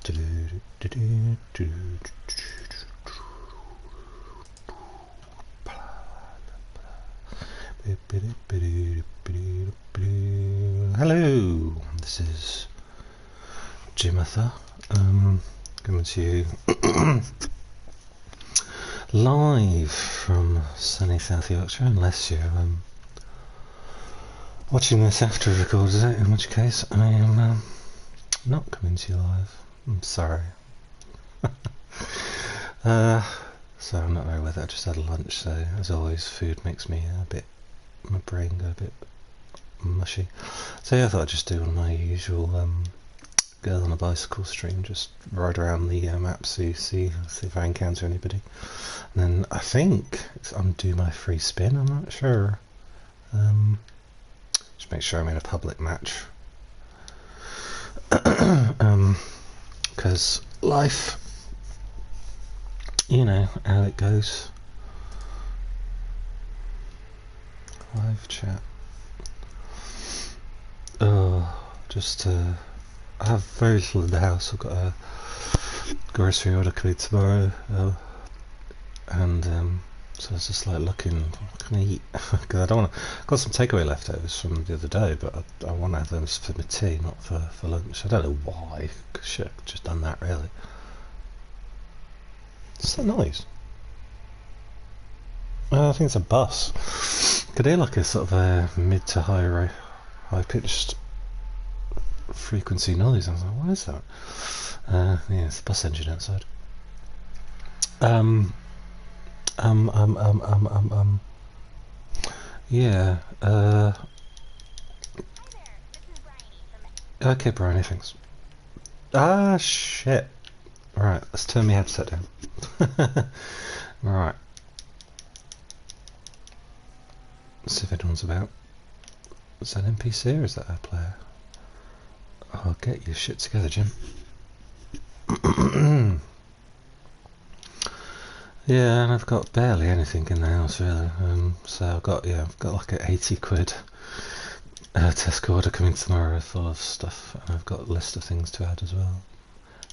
Hello, this is Jimatha, coming to you live from sunny South Yorkshire, unless you're watching this after I recorded it, in which case I am not coming to you live. I'm sorry. So I'm not very with it. I just had lunch, so as always food makes me my brain go a bit mushy. So yeah, I thought I'd just do one of my usual girl on a bicycle stream, just ride around the map, see if I encounter anybody. And then I think it's undo my free spin, I'm not sure. Just make sure I'm in a public match. Because life, you know how it goes. Live chat. I have very little in the house. I've got a grocery order coming tomorrow, and so I was just like looking, what can I eat? Because I don't want to. I've got some takeaway leftovers from the other day, but I want to have them for my tea, not for lunch. I don't know why. Should have just done that, really. What's that noise? I think it's a bus. Could hear like a sort of a mid to high pitched frequency noise. I was like, what is that? Yeah, it's the bus engine outside. Yeah. Okay, Bryony, thanks. Ah, shit. Right, let's turn my headset down. Right. Let's see if anyone's about. Is that an NPC or is that a player? Oh, get your shit together, Jim. Yeah, and I've got barely anything in the house, really. So I've got like an 80 quid Tesco order coming tomorrow full of stuff, and I've got a list of things to add as well,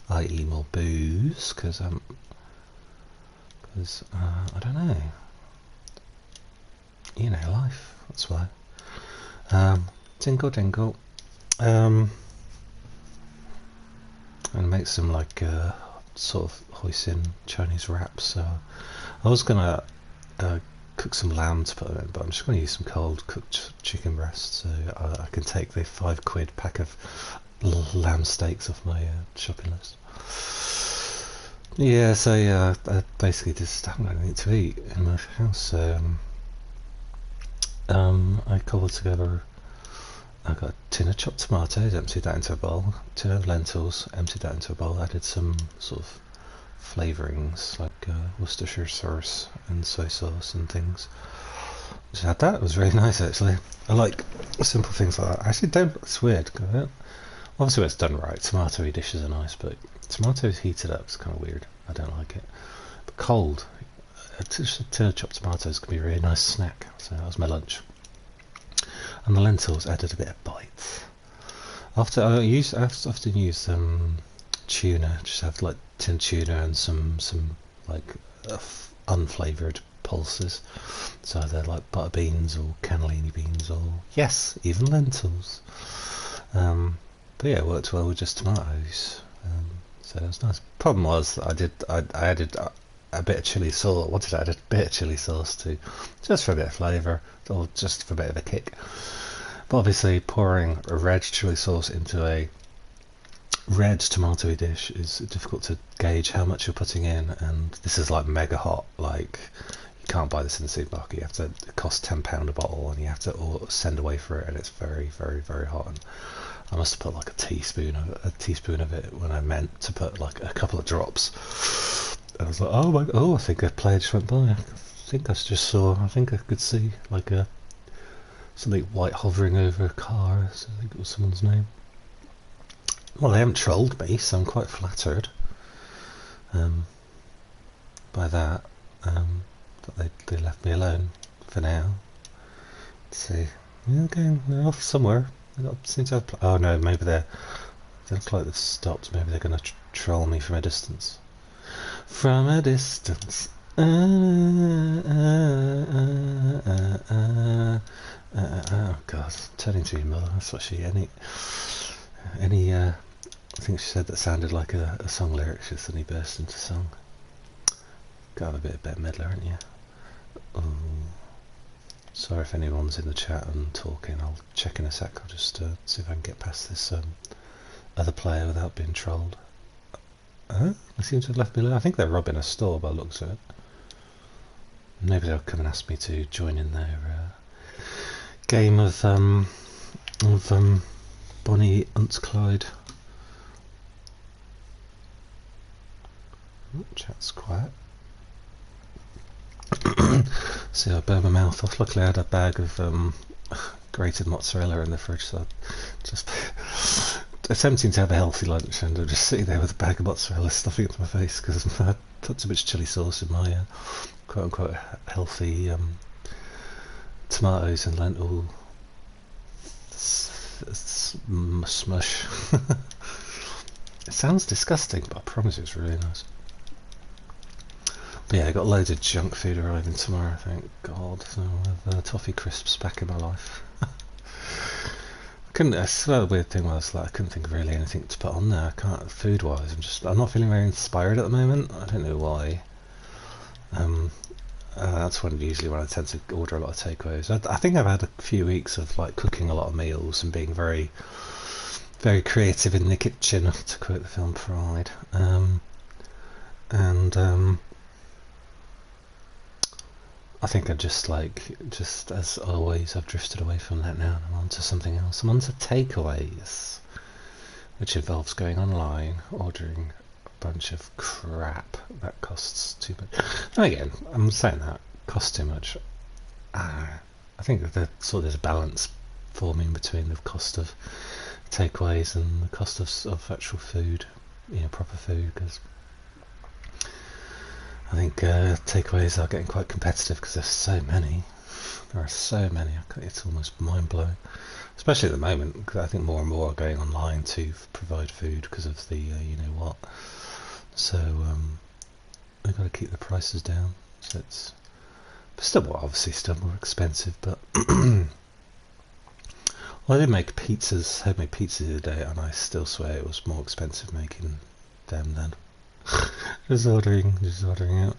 i.e. more booze, because I don't know, you know, life, that's why. Tinkle tinkle. And make some like sort of hoisin Chinese wraps. So I was gonna cook some lamb to put in, but I'm just gonna use some cold cooked chicken breast, so I can take the £5 pack of lamb steaks off my shopping list. Yeah, so yeah, I basically just haven't got anything to eat in my house, so I cobbled together. I got a tin of chopped tomatoes, emptied that into a bowl, tin of lentils, emptied that into a bowl, added some sort of flavourings like Worcestershire sauce and soy sauce and things. Just had that, it was really nice actually. I like simple things like that. I actually don't, it's weird. Obviously when it's done right, tomatoey dishes are nice, but tomatoes heated up is kind of weird. I don't like it. But cold, just a tin of chopped tomatoes can be a really nice snack, so that was my lunch. And the lentils added a bit of bite. I often use tuna. Just have like tin tuna and some like unflavoured pulses. So they're like butter beans or cannellini beans or yes, even lentils. But yeah, it worked well with just tomatoes. So it was nice. Problem was I added a bit of chili sauce. What did I add? A bit of chili sauce too, just for a bit of flavour, or just for a bit of a kick. But obviously, pouring a red chili sauce into a red tomatoey dish is difficult to gauge how much you're putting in, and this is like mega hot. Like you can't buy this in the supermarket. You have to. It costs £10 a bottle, and you have to send away for it, and it's very, very, very hot. And I must have put like a teaspoon of it when I meant to put like a couple of drops. I was like, oh my, I think a player just went by. I think I could see like something white hovering over a car. So I think it was someone's name. Well, they haven't trolled me, so I'm quite flattered by that. That they left me alone for now. Let's see. They're off somewhere. They seem to have. Oh no, maybe they're They look like they've stopped. Maybe they're going to troll me from a distance. From a distance. Oh God, turning to your mother. That's what she. I think she said that sounded like a song lyric. She suddenly burst into song. Got a bit of Bette Midler, aren't you? Oh. Sorry if anyone's in the chat and talking. I'll check in a sec. I'll just see if I can get past this other player without being trolled. They seem to have left me alone. I think they're robbing a store by the looks of it. Maybe they'll come and ask me to join in their game of Bonnie und Clyde. Oh, chat's quiet. See, I burned my mouth off. Luckily I had a bag of grated mozzarella in the fridge, so I just attempting to have a healthy lunch, and I'm just sitting there with a bag of mozzarella stuffing into my face because I put too much chilli sauce in my quote-unquote healthy tomatoes and lentil smush. It sounds disgusting, but I promise it's really nice. But yeah, I got loads of junk food arriving tomorrow, thank God. So I'll have toffee crisps back in my life. That's a weird thing was like I couldn't think of really anything to put on there. I can't food wise. I'm not feeling very inspired at the moment. I don't know why. That's usually when I tend to order a lot of takeaways. I think I've had a few weeks of like cooking a lot of meals and being very, very creative in the kitchen, to quote the film Pride. I think I just as always, I've drifted away from that now and I'm on to something else. I'm on to takeaways, which involves going online, ordering a bunch of crap that costs too much. And again, I'm saying that costs too much. I think that there's a balance forming between the cost of takeaways and the cost of actual food, proper food, because I think takeaways are getting quite competitive because there's so many. There are so many. It's almost mind-blowing, especially at the moment, because I think more and more are going online to provide food because of the you-know-what. So we've got to keep the prices down. So it's obviously still more expensive, but well, I did make homemade pizzas the other day, and I still swear it was more expensive making them than just ordering out.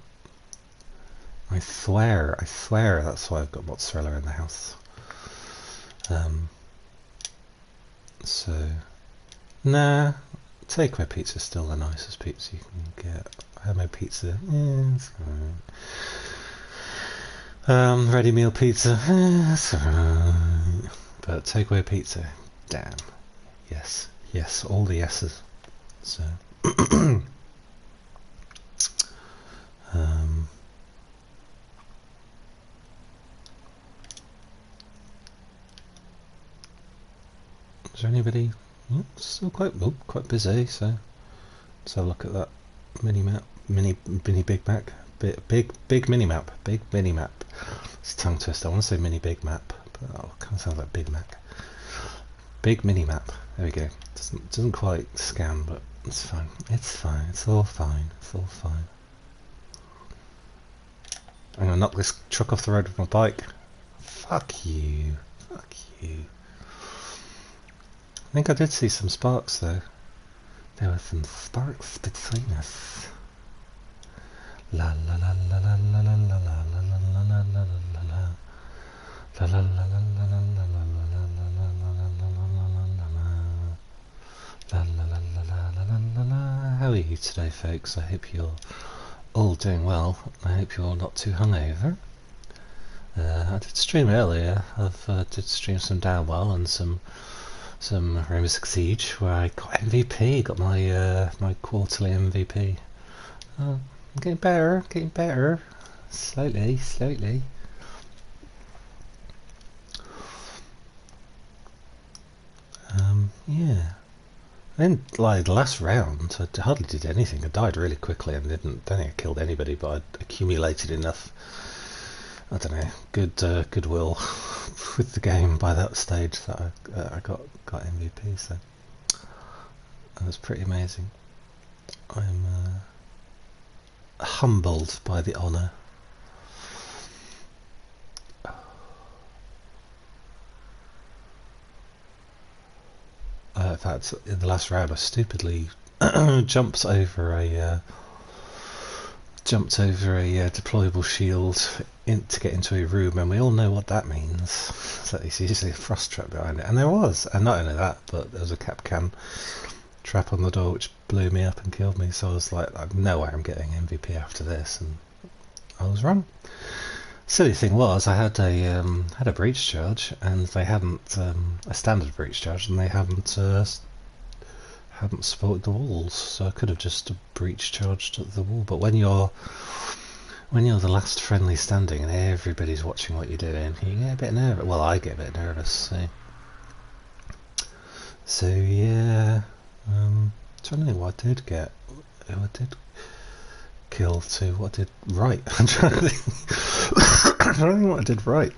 I swear that's why I've got mozzarella in the house. So nah, takeaway pizza is still the nicest pizza you can get. Homemade pizza, it's alright. Ready meal pizza, it's alright. But takeaway pizza, damn. Yes, all the yeses. So is there anybody? Still quite busy. So let's have a look at that mini Big Mac, big mini map, It's a tongue twister. I want to say mini Big Map, but it kind of sounds like Big Mac. Big mini map. There we go. Doesn't quite scan, but it's fine. It's all fine. I'm gonna knock this truck off the road with my bike. Fuck you. I think I did see some sparks though. There were some sparks between us. La la la la la la la la la la la la la la la. La la la la la la la la la la la la la la. How are you today, folks? I hope you're all doing well. I hope you're not too hungover. I did stream earlier. Did stream some Downwell and some Rainbow Six Siege, where I got MVP. Got my quarterly MVP. I'm getting better. Slowly. Yeah. Then, like, the last round, I hardly did anything. I died really quickly and don't think I killed anybody, but I'd accumulated enough, I don't know, goodwill with the game by that stage that I got MVP. So It was pretty amazing. I'm humbled by the honour. In fact, in the last round, I stupidly jumped over a deployable shield to get into a room, and we all know what that means. So it's usually a frost trap behind it, and there was. And not only that, but there was a Kapkan trap on the door which blew me up and killed me. So I was like, I know I'm getting MVP after this, and I was wrong. Silly thing was, I had a breach charge, and they hadn't a standard breach charge, and they hadn't supported the walls, so I could have just breach charged at the wall. But when you're the last friendly standing and everybody's watching what you're doing, you get a bit nervous. Well, I get a bit nervous. So yeah, trying to think what I did get. I did kill to what I did right. I'm trying to think. I don't think what I did right.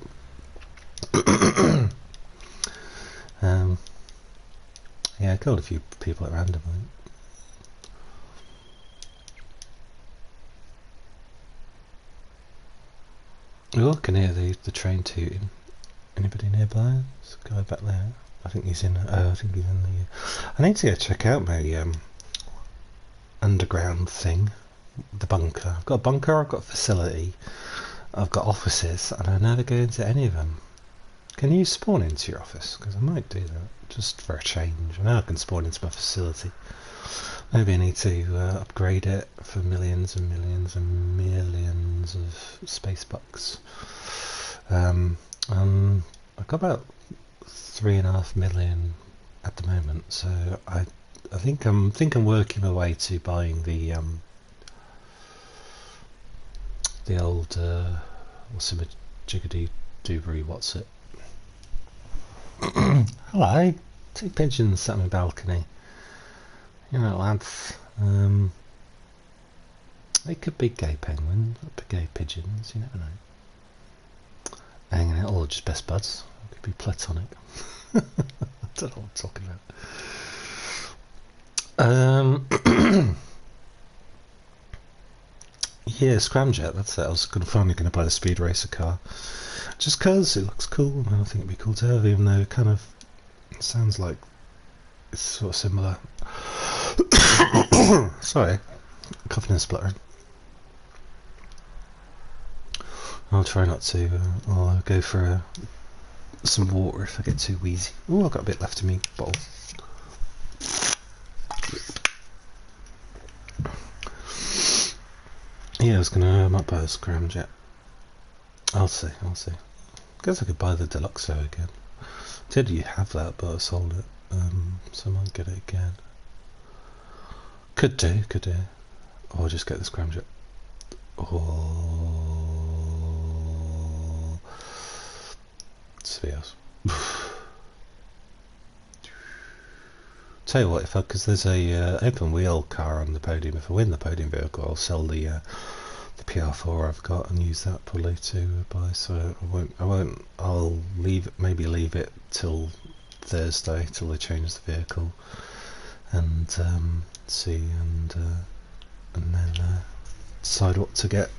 Yeah, I killed a few people at random. Oh, I can hear the train tooting. Anybody nearby? There's a guy back there. I think he's in. I think he's in the. I need to go check out my underground thing, the bunker. I've got a bunker. I've got a facility. I've got offices, and I never go into any of them. Can you spawn into your office? Because I might do that just for a change. I know I can spawn into my facility. Maybe I need to upgrade it for millions and millions and millions of space bucks. I've got about 3.5 million at the moment, so I think I'm working my way to buying the old what's it, jiggity doobry, what's it? Hello, 2 pigeons sat on my balcony. You know, lads, they could be gay penguins, gay pigeons, you never know. Hanging out, or just best buds. It could be platonic. I don't know what I'm talking about. Yeah, Scramjet, that's it. I was finally going to buy the Speed Racer car. Just because it looks cool, and I think it'd be cool to have, even though it kind of sounds like it's sort of similar. Sorry, coughing and spluttering. I'll try not to. I'll go for some water if I get too wheezy. Oh, I've got a bit left in me bottle. Yeah, I was gonna might buy a Scramjet. I'll see. Guess I could buy the Deluxo again. Did you have that, but I sold it. So I might get it again. Could do. Or just get the Scramjet. Or see else. Tell you what, because there's a open wheel car on the podium. If I win the podium vehicle, I'll sell the PR4 I've got and use that probably to buy. So I won't. I'll maybe leave it till Thursday till they change the vehicle and see and then decide what to get.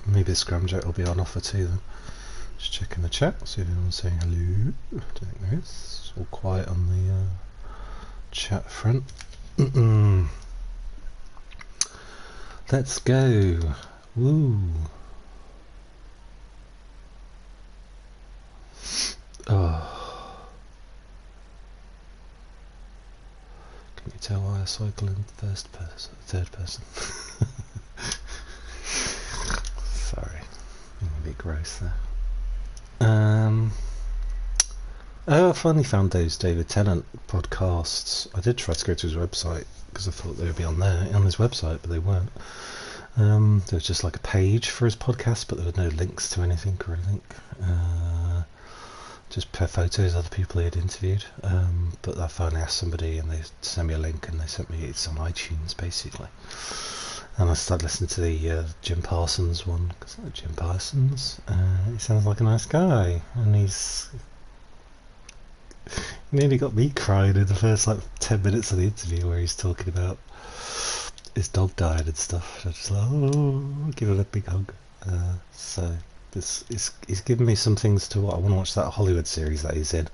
Maybe the Scramjet will be on offer to them. Just checking the chat, see if anyone's saying hello. I don't think there is. It's all quiet on the chat front. Let's go. Woo. Oh. Can you tell why I cycle in third person? Sorry. I'm a bit gross there. Oh, I finally found those David Tennant podcasts. I did try to go to his website because I thought they would be on his website, but they weren't. There was just like a page for his podcast, but there were no links to anything or anything. Just per photos of other people he had interviewed. But I finally asked somebody and they sent me a link and they sent me, it's on iTunes basically. And I started listening to the Jim Parsons one, because Jim Parsons, he sounds like a nice guy, and he's nearly got me crying in the first like 10 minutes of the interview where he's talking about his dog died and stuff. I just like, oh, give it a big hug. So this is he's given me some things to watch. I want to watch that Hollywood series that he's in.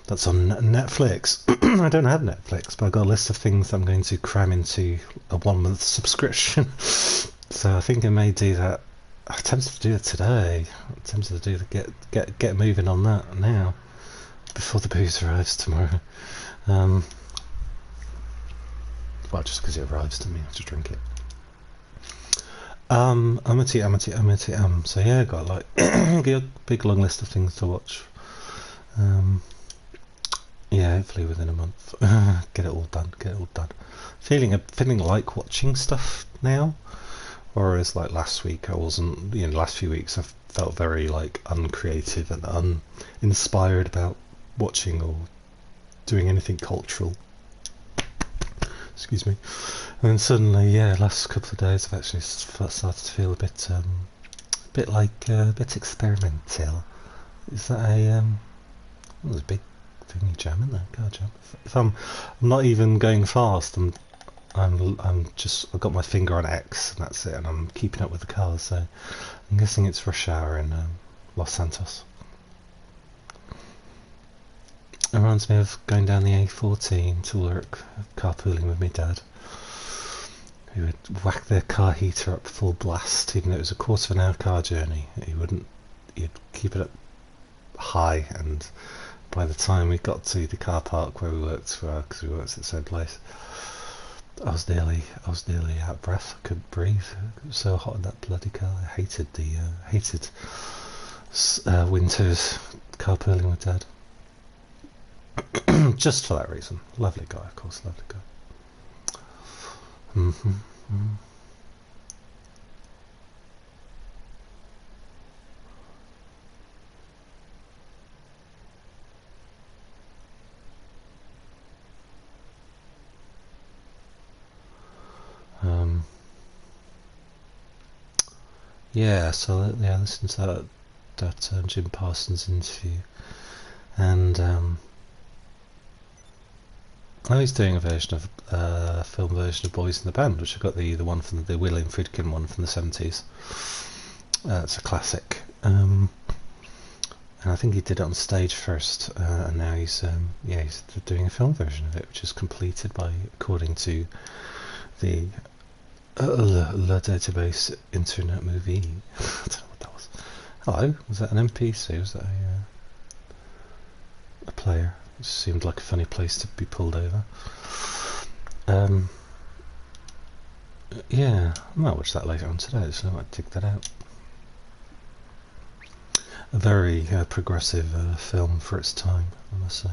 That's on Netflix. I don't have Netflix, but I've got a list of things I'm going to cram into a 1 month subscription. So I think I may do that. I'm tempted to do it today. I'm tempted to do the get moving on that now before the booze arrives tomorrow. Well, just because it arrives to me, I have to drink it. So yeah, got like a big long list of things to watch. Yeah, hopefully within a month, get it all done. Feeling like watching stuff now, whereas like last week I wasn't. The last few weeks I've felt very like uncreative and uninspired about watching or doing anything cultural. Excuse me. And then suddenly, last couple of days I've actually started to feel a bit experimental. Is that there's a big thingy jam in there, car jam. If I'm not even going fast, I've got my finger on X and that's it, and I'm keeping up with the cars. So I'm guessing it's rush hour in Los Santos. It reminds me of going down the A14 to work, carpooling with my dad. He would whack their car heater up full blast, even though it was a quarter of an hour car journey. He'd keep it up high, and by the time we got to the car park where we worked, because we worked at the same place, I was nearly out of breath. I couldn't breathe. It was so hot in that bloody car. I hated winters carpooling with Dad. Just for that reason. Lovely guy, of course, lovely guy. I listened to that Jim Parsons interview, and now he's doing a film version of Boys in the Band, which I got the one from the William Friedkin one from the 70s. It's a classic, and I think he did it on stage first, and now he's doing a film version of it, which is completed by, according to the La Database Internet Movie. I don't know what that was. Hello, was that an NPC? Was that a player? It seemed like a funny place to be pulled over. I might watch that later on today, so I might dig that out. A very progressive film for its time, I must say.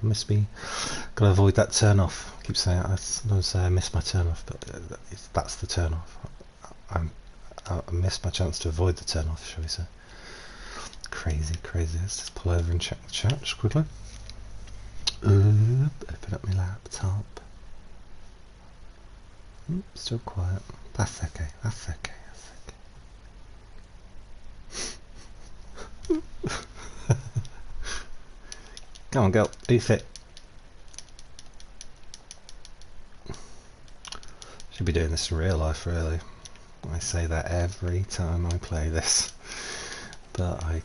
Miss me. Gotta avoid that turn off. I keep saying I sometimes say I miss my turn off, but that's the turn off. I missed my chance to avoid the turn off, shall we say. Crazy. Let's just pull over and check the chat just quickly. Open up my laptop. Still quiet. That's okay. Come on, girl. Be fit. Should be doing this in real life, really. I say that every time I play this, but I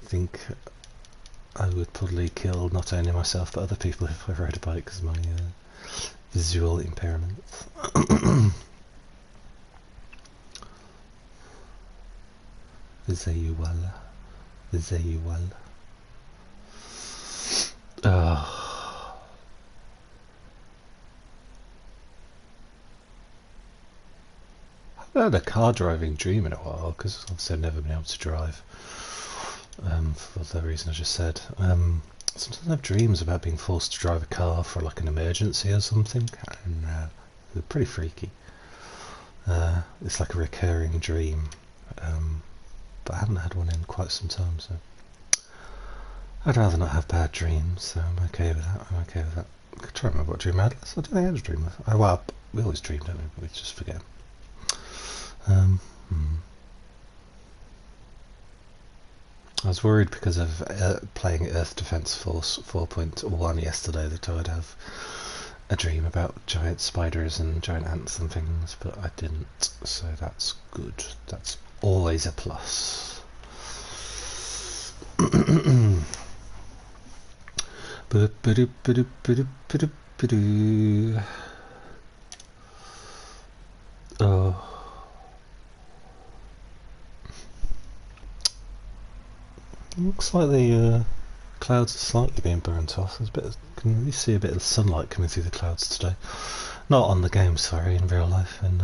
think I would probably kill not only myself but other people if I rode a bike because of my visual impairment. زي well. I haven't had a car driving dream in a while because obviously I've never been able to drive for the reason I just said. Sometimes I have dreams about being forced to drive a car for like an emergency or something, and they're pretty freaky. It's like a recurring dream, but I haven't had one in quite some time, so I'd rather not have bad dreams, so I'm okay with that. I could try and remember what dream I had last. I don't think I had a dream. Oh, well, we always dream, don't we? But we just forget. I was worried because of playing Earth Defense Force 4.1 yesterday that I would have a dream about giant spiders and giant ants and things, but I didn't, so that's good. That's always a plus. Oh. Looks like the clouds are slightly being burnt off. There's a bit can really see a bit of sunlight coming through the clouds today. Not on the game, sorry, in real life, and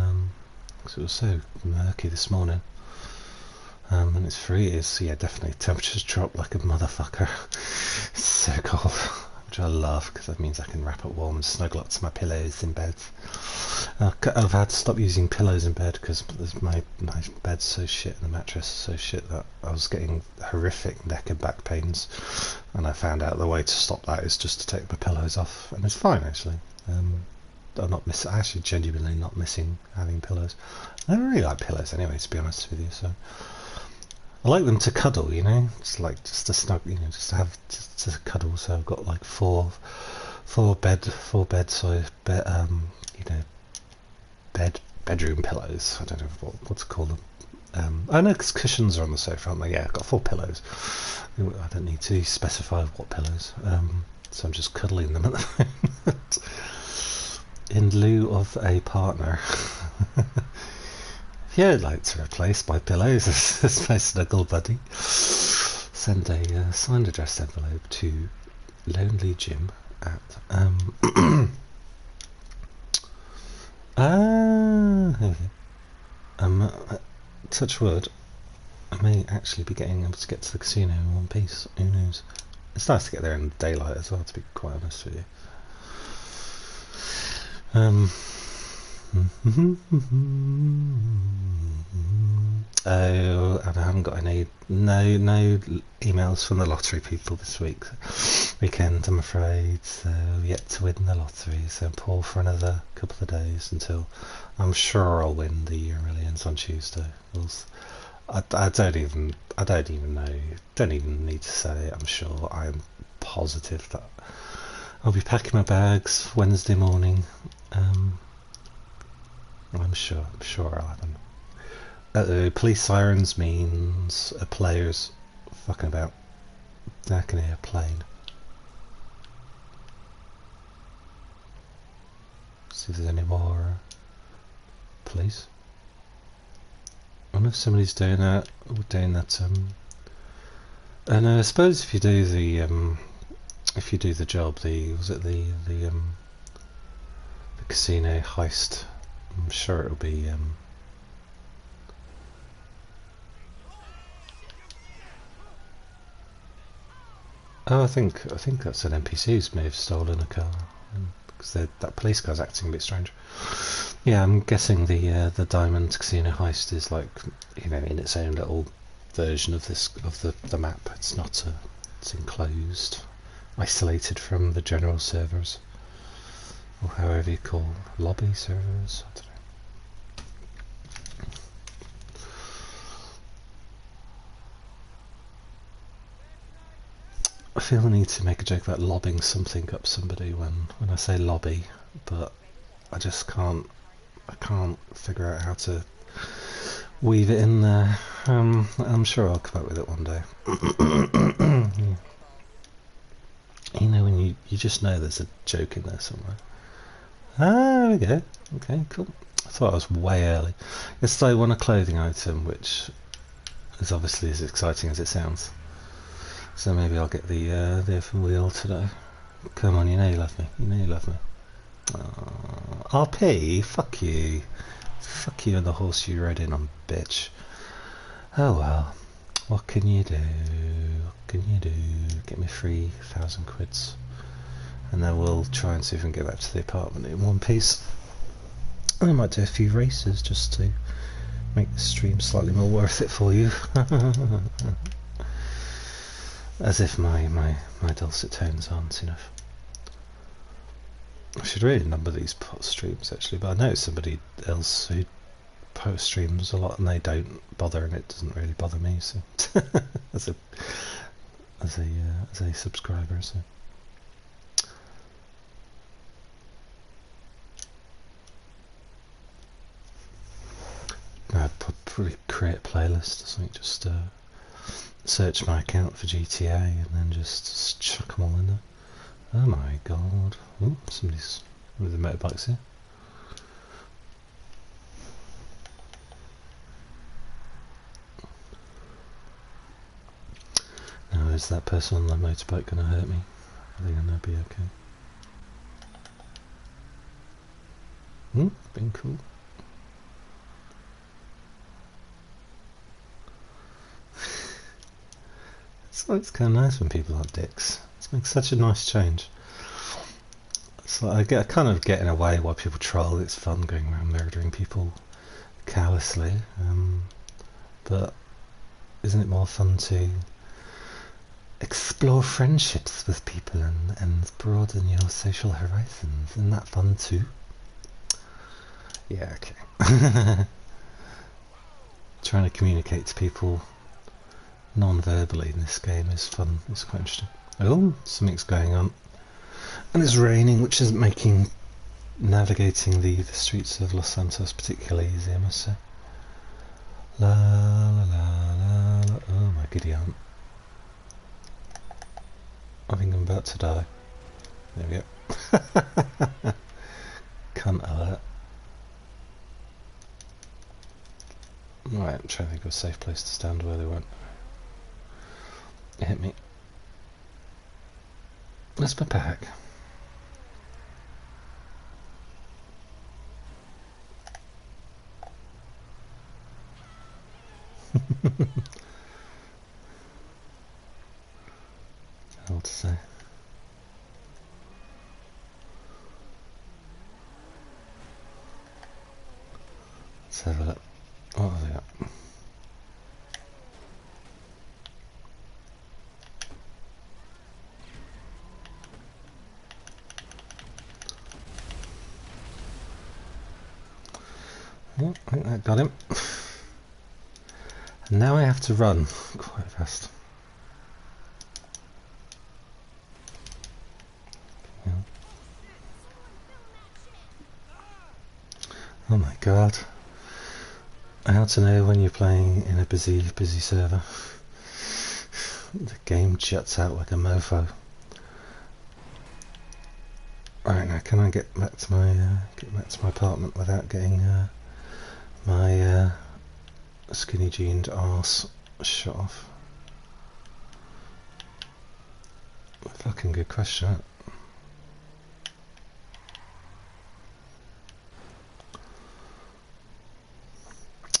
because it was so murky this morning. And it's free. It's definitely temperatures dropped like a motherfucker. It's so cold, which I love because that means I can wrap up warm and snuggle up to my pillows in bed. I've had to stop using pillows in bed because my bed's so shit and the mattress is so shit that I was getting horrific neck and back pains, and I found out the way to stop that is just to take my pillows off, and it's fine actually. I'm not actually genuinely not missing having pillows. I don't really like pillows anyway, to be honest with you. So I like them to cuddle, just like just to snug, just to have just to cuddle. So I've got like four bedroom pillows. I don't know what to call them. I know because cushions are on the sofa, aren't they? Yeah, I've got 4 pillows. I don't need to specify what pillows. So I'm just cuddling them at the moment. In lieu of a partner. If you'd like to replace my pillows as my snuggle buddy, send a signed addressed envelope to Lonely Jim at touch wood, I may actually be getting able to get to the casino in one piece. Who knows? It's nice to get there in daylight as well, to be quite honest with you. Oh, and I haven't got no emails from the lottery people this weekend, I'm afraid. So yet to win the lottery, so poor for another couple of days until I'm sure I'll win the Euro Millions on Tuesday. I don't even know. Don't even need to say it. I'm sure. I'm positive that I'll be packing my bags Wednesday morning. I'm sure I'll have them. Police sirens means a player's fucking about. I can hear a plane. See if there's any more police. I wonder if somebody's doing that. And I suppose if you do the job, the casino heist, I'm sure it'll be oh, I think that's an NPC may have stolen a car, because that police car's acting a bit strange. Yeah, I'm guessing the Diamond Casino heist is like, in its own little version of the map. It's not it's enclosed, isolated from the general servers, or however you call lobby servers. I don't know. I feel the need to make a joke about lobbing something up somebody when I say lobby, but I just can't. I can't figure out how to weave it in there. I'm sure I'll come up with it one day. Yeah. When you just know there's a joke in there somewhere. Ah, there we go. Okay, cool. I thought I was way early. Yesterday I won a clothing item, which is obviously as exciting as it sounds. So maybe I'll get the effing wheel today. Come on, you know you love me. RP, fuck you. Fuck you and the horse you rode in on, bitch. Oh well. What can you do? Get me 3,000 quids. And then we'll try and see if we can get back to the apartment in one piece. I might do a few races just to make the stream slightly more worth it for you. As if my dulcet tones aren't enough. I should really number these streams actually, but I know somebody else who post streams a lot and they don't bother, and it doesn't really bother me. So as a subscriber, so. I'd probably create a playlist or something, just search my account for GTA and then just chuck them all in there. Oh my god. Ooh, somebody's with the motorbikes here. Now, is that person on the motorbike going to hurt me? Are they going to be okay? Been cool. It's kind of nice when people are dicks. It makes such a nice change. So I kind of get in a way why people troll. It's fun going around murdering people callously, but isn't it more fun to explore friendships with people and broaden your social horizons? Isn't that fun too? Yeah, okay. Trying to communicate to people non-verbally in this game is fun. It's quite interesting. Oh, something's going on. And it's raining, which isn't making navigating the streets of Los Santos particularly easy, I must say. La la la la la. Oh my giddy aunt. I think I'm about to die. There we go. Cunt alert. Right, I'm trying to think of a safe place to stand where they won't hit me. Where's my pack? Hell to say. Let's have a look. What have they got? Oh, I think that got him. And now I have to run quite fast. Yeah. Oh my god. How to know when you're playing in a busy server. The game juts out like a mofo. Right, now can I get back to my apartment without getting my skinny jeaned arse shot off? Fucking good question, isn't it?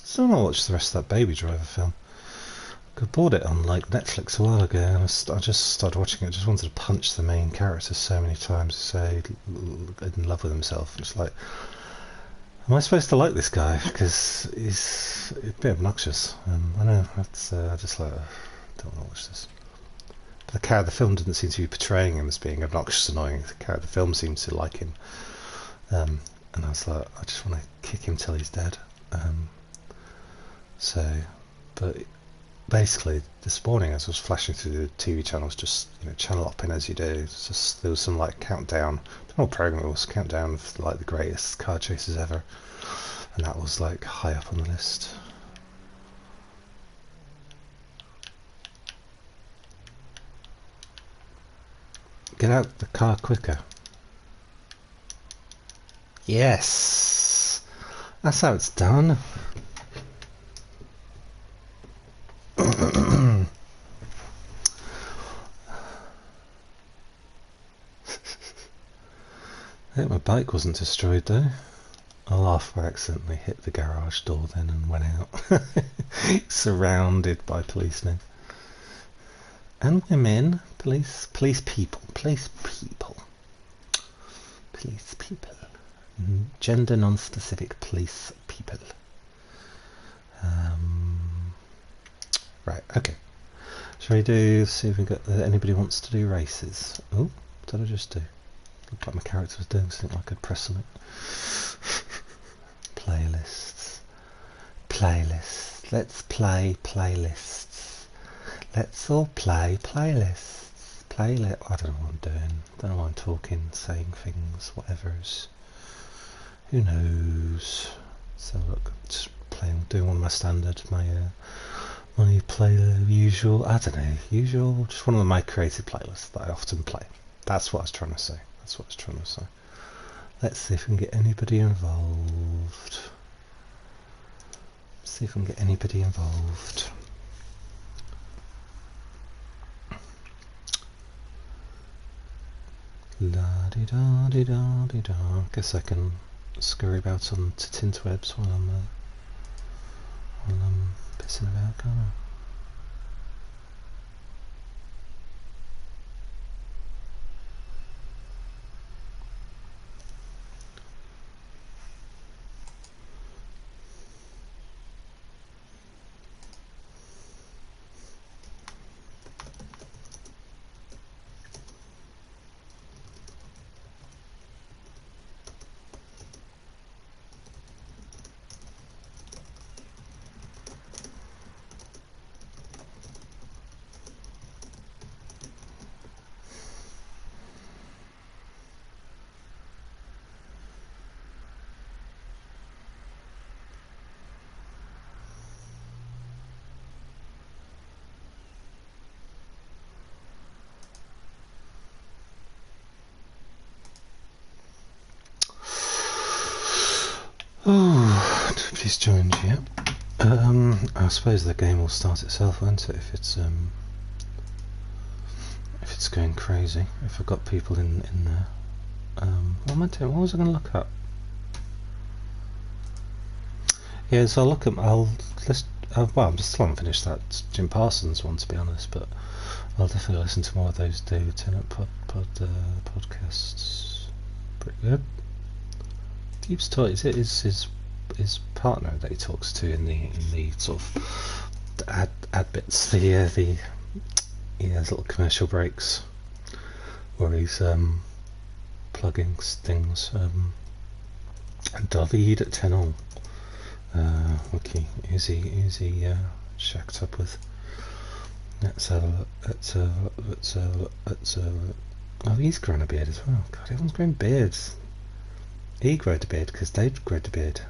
Still not watched the rest of that Baby Driver film. I bought it on like Netflix a while ago, and I just started watching it. I just wanted to punch the main character so many times to say in love with himself. It's like, am I supposed to like this guy? Because he's a bit obnoxious. I know, that's, I just like, don't want to watch this. But the film didn't seem to be portraying him as being obnoxious, annoying. The film seems to like him. And I was like, I just want to kick him till he's dead. But basically, this morning as I was flashing through the TV channels, just channel hopping as you do, it's just, there was some like countdown. I don't know what program it was, countdown of like the greatest car chases ever, and that was like high up on the list. Get out the car quicker. Yes, that's how it's done. I think my bike wasn't destroyed though. I laughed. I accidentally hit the garage door then and went out. Surrounded by policemen. And women. Police people. Gender non-specific police people. Right, okay. Shall we see if we got anybody wants to do races? Oh, what did I just do? Looked like my character was doing something like I'd press something. Playlists. Playlists. Let's play playlists. Let's all play playlists. Playlist. I don't know what I'm doing. Don't know what I'm talking, saying things, whatever's. Who knows? So look, just playing, doing one of my standard, my play usual. I don't know, usual. Just one of my creative playlists that I often play. That's what I was trying to say. That's what I was trying to say. Let's see if we can get anybody involved. See if we can get anybody involved. La di da di da di da. Guess I can scurry about on to Tinterwebs while I'm pissing about, can't I? Oh, nobody's joined yet. I suppose the game will start itself, won't it? If it's going crazy. If I've got people in there. What am I doing? What was I going to look up? Yeah, so I'll look at. Well, I'm just still haven't finished that Jim Parsons one, to be honest, but I'll definitely listen to more of those David Tennant podcasts. Pretty good. Keeps talking. Is it his partner that he talks to in the sort of ad bits? He has little commercial breaks where he's plugging things. David Tennant. Okay, who's he shacked up with? Let's have a look. Let's have a look. Oh, he's growing a beard as well. God, everyone's growing beards. He grew a beard because they grew a beard.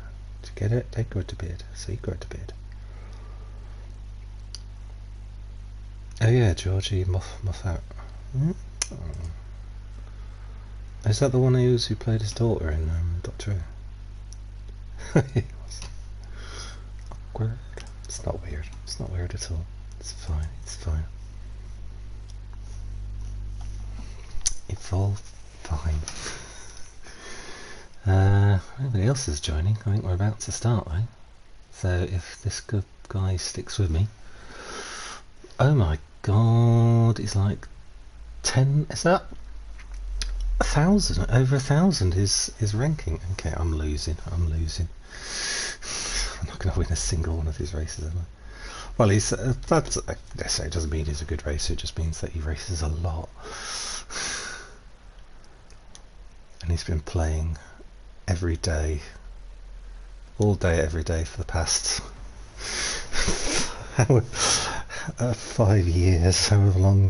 Do you get it? They grew a beard, so he grew a beard. Oh yeah, Georgie Moffat. Oh. Is that the one who played his daughter in Doctor Who? Awkward. It's not weird. It's not weird at all. It's fine. It's fine. It's all fine. Nobody else is joining. I think we're about to start, right? So if this good guy sticks with me. Oh my god, it's like 10, is that 1,000? Over 1,000 is ranking. Okay, I'm losing. I'm not going to win a single one of his races, am I? Well, he's that's it doesn't mean he's a good racer. It just means that he races a lot, and he's been playing every day, all day, every day for the past 5 years, however long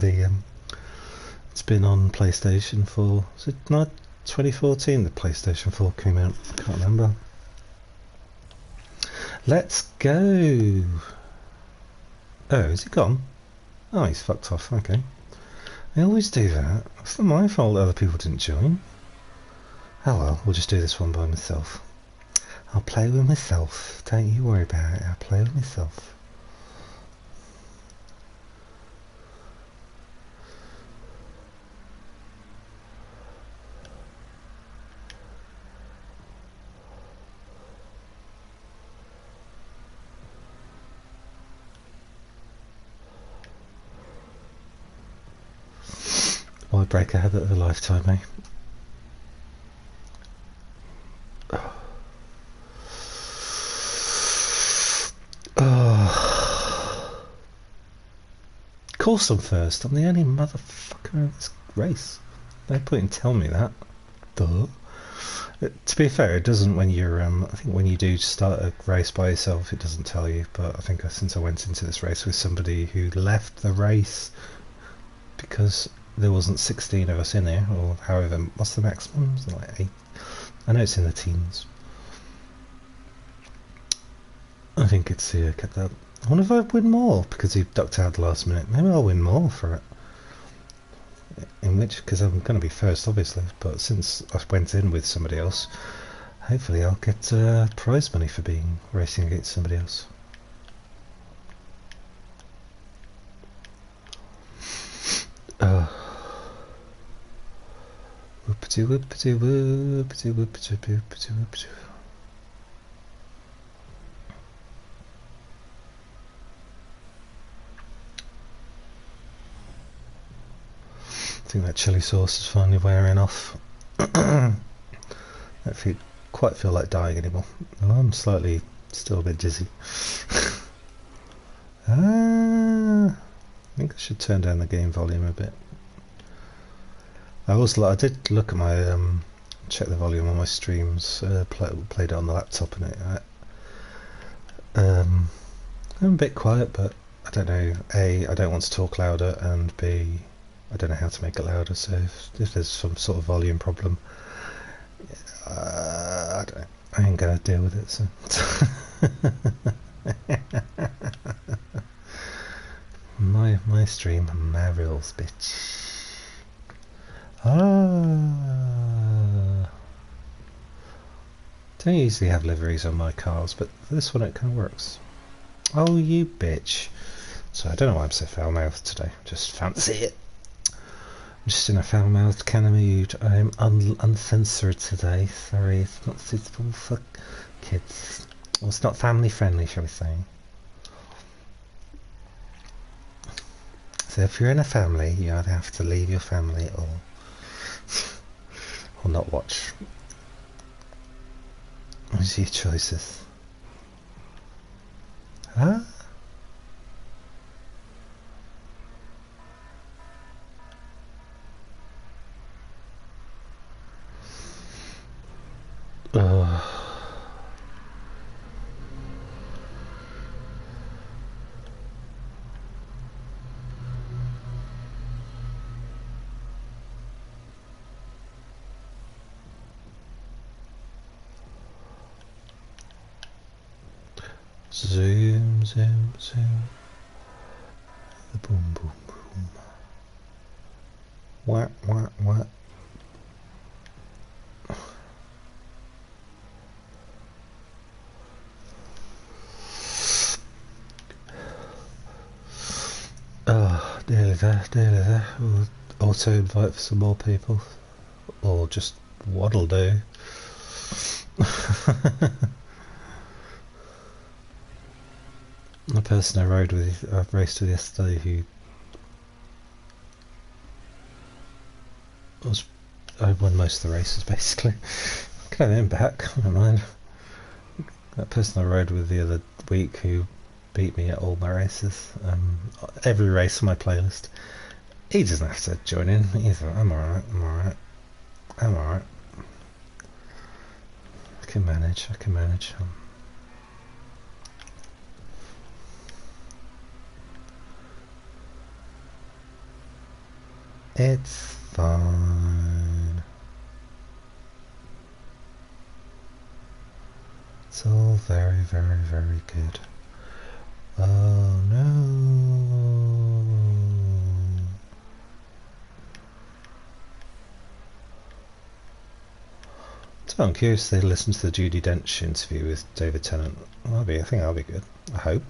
it's been on PlayStation 4. Was it not 2014 the PlayStation 4 came out? I can't remember. Let's go. Oh, is he gone? Oh, he's fucked off. Okay. I always do that. It's not my fault that other people didn't join. Oh well, we'll just do this one by myself. I'll play with myself. Don't you worry about it. I'll play with myself. Why break a habit of a lifetime, eh? Of course I'm first. I'm the only motherfucker in this race. No point in telling me that. Duh. To be fair, it doesn't when you're. I think when you do start a race by yourself, it doesn't tell you. But I think since I went into this race with somebody who left the race because there wasn't 16 of us in there, or however, what's the maximum? Is it like 8? I know it's in the teens. I think it's get that. I wonder if I win more because he ducked out the last minute. Maybe I'll win more for it. In which, because I'm going to be first, obviously. But since I went in with somebody else, hopefully I'll get prize money for being racing against somebody else. Whoopity whoopity whoopity whoopity whoopity whoopity. I think that chili sauce is finally wearing off. I don't quite feel like dying anymore. I'm slightly still a bit dizzy. I think I should turn down the game volume a bit. I did look at my check the volume on my streams. Played it on the laptop and I'm a bit quiet, but I don't know. A, I don't want to talk louder, and B, I don't know how to make it louder. So if there's some sort of volume problem, I don't know. I ain't gonna deal with it. So my stream, my rules, bitch. Don't usually have liveries on my cars, but this one it kind of works. Oh, you bitch. So I don't know why I'm so foul-mouthed today. Just fancy it. I'm just in a foul-mouthed kind of mood. I'm uncensored today. Sorry, it's not suitable for kids. Well, it's not family-friendly, shall we say. So if you're in a family, you either have to leave your family or not watch. What's your choices? Huh? Zoom, zoom, zoom. The boom, boom, boom. What, what, what? Oh, nearly there. We'll auto invite for some more people. Or just what'll do. The person I raced with yesterday who I won most of the races basically. I can have him back, I don't mind. That person I rode with the other week who beat me at all my races, every race on my playlist, he doesn't have to join in. He's like, I'm alright. I can manage. It's fine. It's all very, very, very good. Oh no. So I'm curious if they listen to the Judi Dench interview with David Tennant. I think that'll be good. I hope.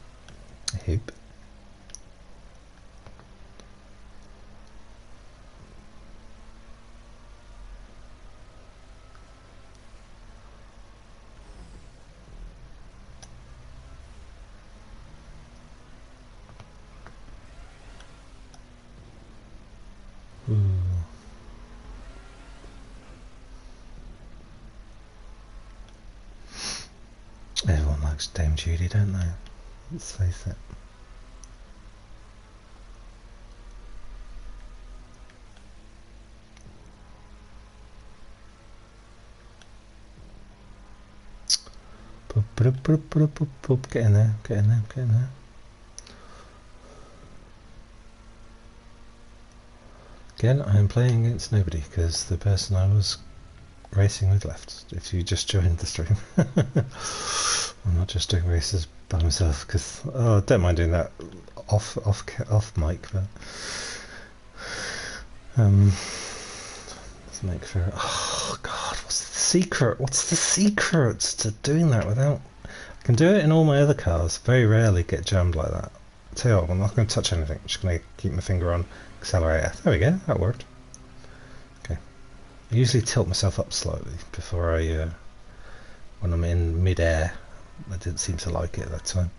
Everyone likes Dame Judi, don't they? Let's face it. Get in there, get in there, get in there. Again, I am playing against nobody because the person I was racing with left. If you just joined the stream, I'm not just doing races by myself because I don't mind doing that off mic, but let's make sure. Oh God, what's the secret? What's the secret to doing that without? I can do it in all my other cars. Very rarely get jammed like that. Tell you what, I'm not going to touch anything. I'm just going to keep my finger on accelerator. There we go. That worked. Okay. I usually tilt myself up slightly before I, when I'm in mid-air. I didn't seem to like it at that time.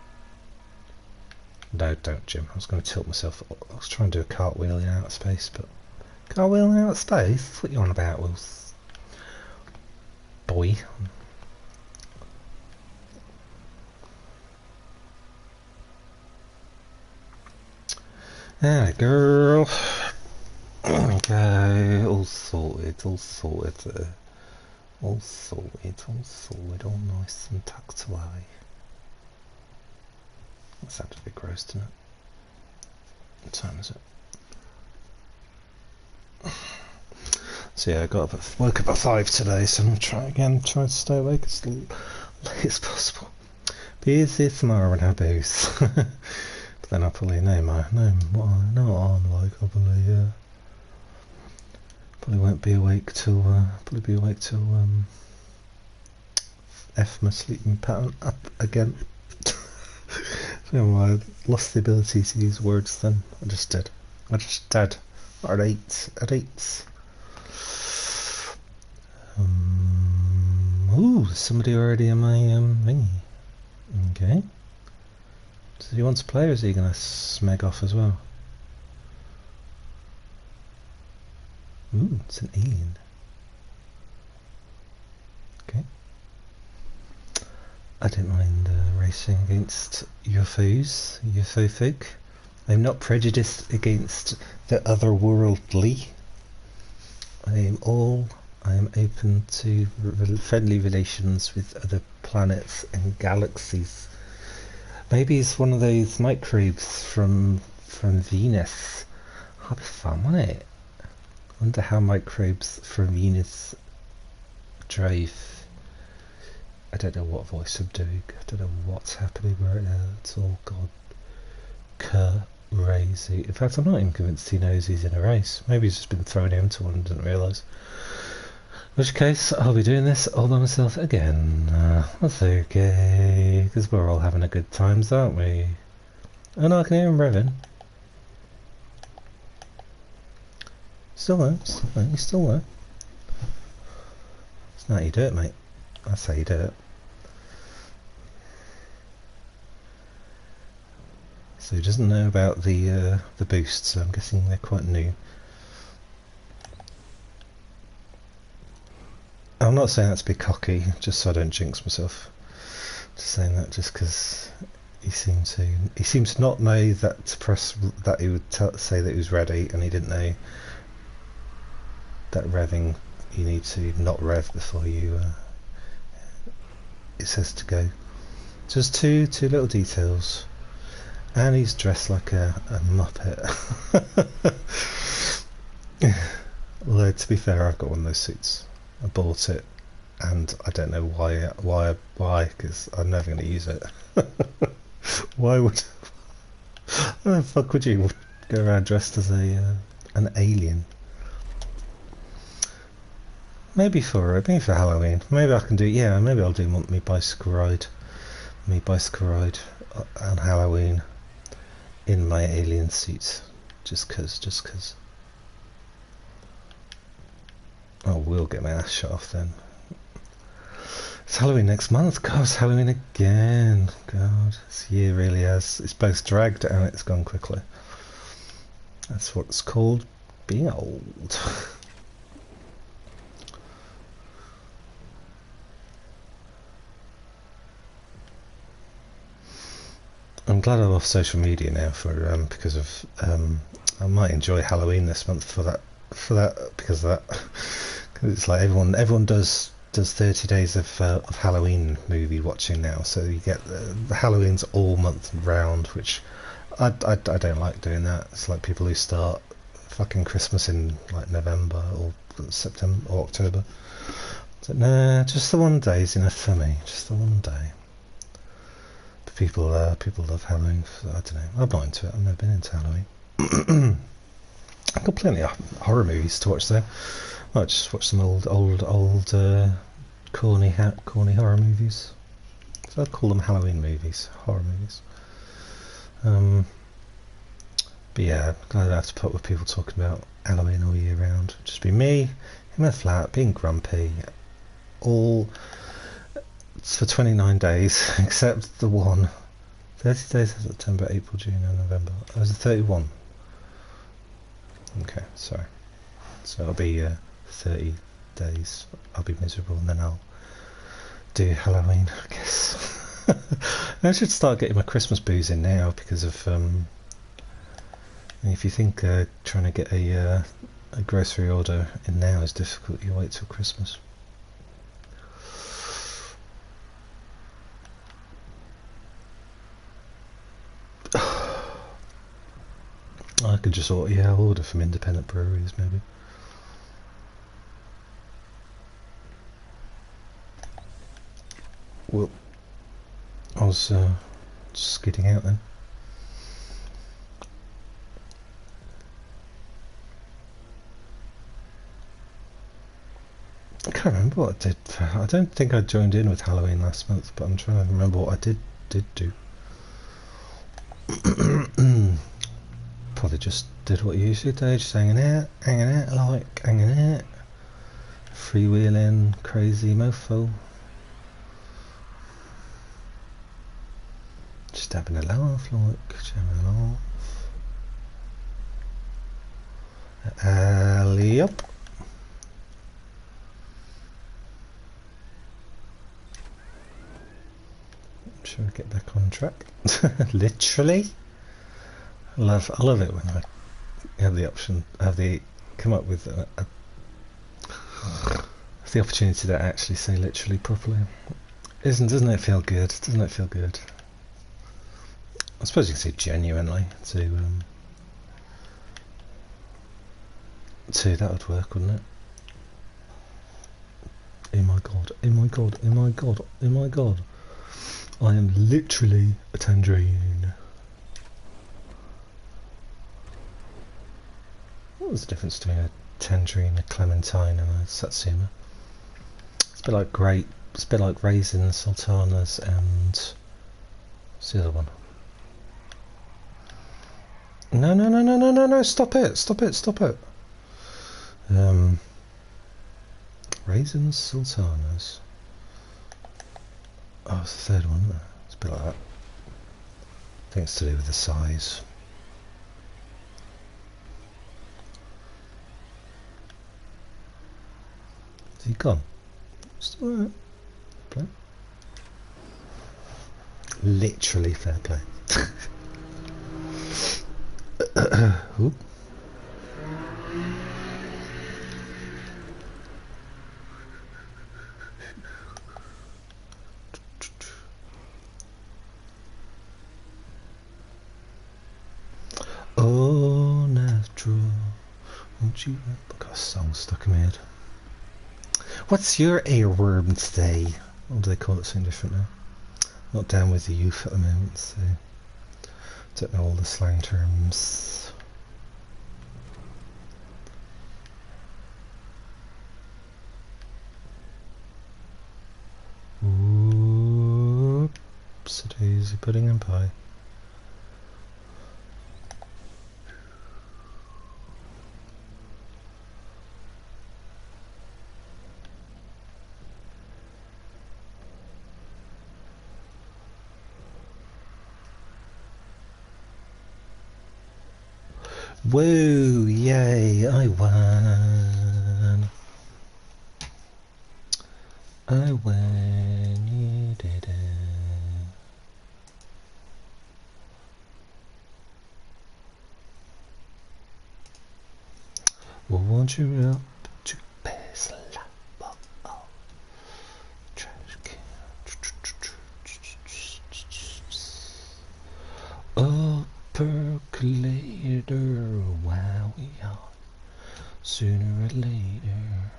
No, don't, Jim. I was going to tilt myself up. I was trying to do a cartwheel in outer space, but cartwheel in outer space? That's what you on about, Wills? Boy. There, girl. Okay, all sorted, all sorted. All sorted, all sorted, all nice and tucked away. That sounded a bit gross, didn't it? What time is it? So yeah, woke up at 5 today, so I'm trying to stay awake as late as possible. Busy tomorrow and have booze. But then I probably know what I'm like. I probably won't be awake till F my sleeping pattern up again. So I lost the ability to use words then. I just did. At 8. Ooh, somebody already in my thingy. Okay. Does he want to play or is he going to smeg off as well? Ooh, it's an alien. Okay. I don't mind racing against UFOs, UFO folk. I'm not prejudiced against the otherworldly. I am open to friendly relations with other planets and galaxies. Maybe he's one of those microbes from Venus. That'd be fun, wouldn't it? I wonder how microbes from Venus drive. I don't know what voice I'm doing. I don't know what's happening right now. It's all gone crazy. In fact, I'm not even convinced he knows he's in a race. Maybe he's just been thrown into one and didn't realise. In which case, I'll be doing this all by myself again. That's okay, because we're all having a good times, aren't we? Oh no, I can hear him revving. Still there, he's still there. That's not how you do it, mate. That's how you do it. So he doesn't know about the boosts, so I'm guessing they're quite new. I'm not saying that to be cocky, just so I don't jinx myself. Just saying that just because he seemed to not know that to press that he would say that he was ready, and he didn't know that revving you need to not rev before you it says to go. Just two little details, and he's dressed like a muppet. Although to be fair, I've got one of those suits. I bought it, and I don't know why, because I'm never going to use it. Why would? Why the fuck would you go around dressed as an alien? Maybe for Halloween. Maybe I can do. Yeah, maybe I'll do me bicycle ride on Halloween in my alien suit, just cause. Oh, we'll get my ass shot off then. It's Halloween next month. God, it's Halloween again. God, this year really has. It's both dragged and it's gone quickly. That's what it's called being old. I'm glad I'm off social media now because of I might enjoy Halloween this month for that because of that. Cause it's like everyone does does 30 days of Halloween movie watching now, so you get the Halloween's all month round, which I don't like doing that. It's like people who start fucking Christmas in like November or September or October. So nah, just the one day is enough for me. Just the one day. But people love Halloween. So I don't know. I'm not into it. I've never been into Halloween. I've got plenty of horror movies to watch though. I just watch some old corny horror movies. So I'd call them Halloween movies, horror movies. But yeah, I don't have to put with people talking about Halloween all year round. Just be me in my flat, being grumpy, all for 29 days, except the one. 30 days of September, April, June and November. Oh, was it 31? Okay, sorry. So it'll be 30 days. I'll be miserable and then I'll do Halloween, I guess. I should start getting my Christmas booze in now because of if you think trying to get a grocery order in now is difficult, you wait till Christmas. I could just order from independent breweries maybe. Well, I was just skidding out then. I can't remember what I did. I don't think I joined in with Halloween last month, but I'm trying to remember what I did do. Probably just did what you usually do, just hanging out, freewheeling, crazy mofo. Just having a laugh, Alley up. Should I get back on track? Literally. I love it when I have the option, come up with the opportunity to actually say literally properly. Doesn't it feel good? Doesn't it feel good? I suppose you can say genuinely too. That would work, wouldn't it? Oh my god! Oh my god! Oh my god! Oh my god! I am literally a tangerine. What was the difference between a tangerine, a clementine, and a satsuma? It's a bit like it's a bit like raisins, sultanas, and what's the other one? No! Stop it! Raisins, sultanas. Oh, it's the third one, isn't it? It's a bit like that. I think it's to do with the size. Is he gone? Still there. Play. Literally fair play. Oop. Oh, natural. Won't you? I've got a song stuck in my head. What's your earworm today? Or do they call it something different now? Not down with the youth at the moment, so don't know all the slang terms. Oops, daisy pudding and pie. Woo! Yay! I won! I won! You did it! Won't you up to best love? calculator, wow, yeah, sooner or later.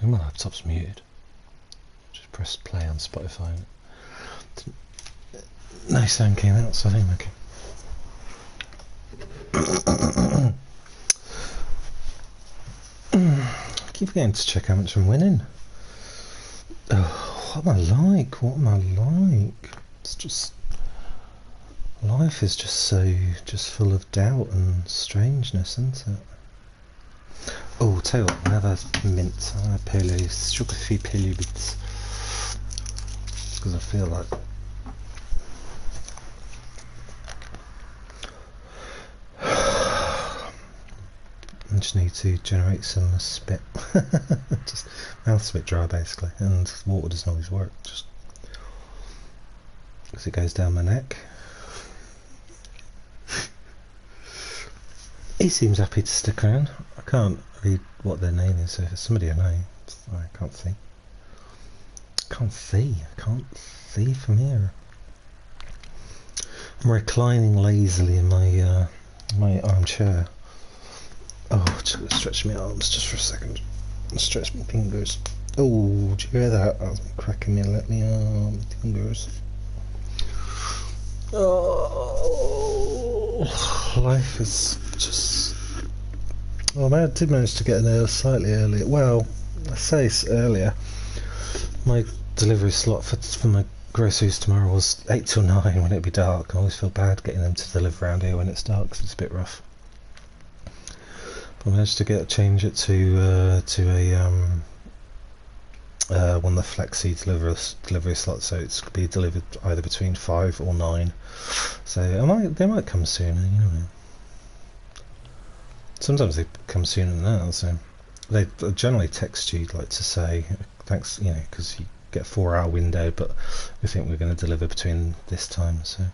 Oh, my laptop's muted. Just press play on Spotify. No sound came out, so I think okay. I keep forgetting to check how much I'm winning. Oh, what am I like? What am I like? It's just... life is just so... just full of doubt and strangeness, isn't it? Oh, tell you what, I'll have a mint. I'll have Paleo, sugar-free Paleo bits. Because I feel like... I just need to generate some spit. Just mouth's a bit dry basically, and water doesn't always work, just because it goes down my neck. He seems happy to stick around. I can't read what their name is, so if it's somebody I know, I can't see. I can't see from here. I'm reclining lazily in my my armchair. Oh, just gonna stretch my arms just for a second. Stretch my fingers. Oh, do you hear that? That was me cracking my fingers. Oh, life is just... well, I did manage to get an slightly earlier. Well, I say earlier. My delivery slot for my groceries tomorrow was 8 till 9 when it'd be dark. I always feel bad getting them to deliver around here when it's dark because it's a bit rough. I managed to change it to one of the flexi delivery slots, so it's could be delivered either between 5 or 9. So they might come sooner, you know. Sometimes they come sooner than that. So they generally text you like to say thanks, you know, because you get a 4-hour window, but we think we're going to deliver between this time. So.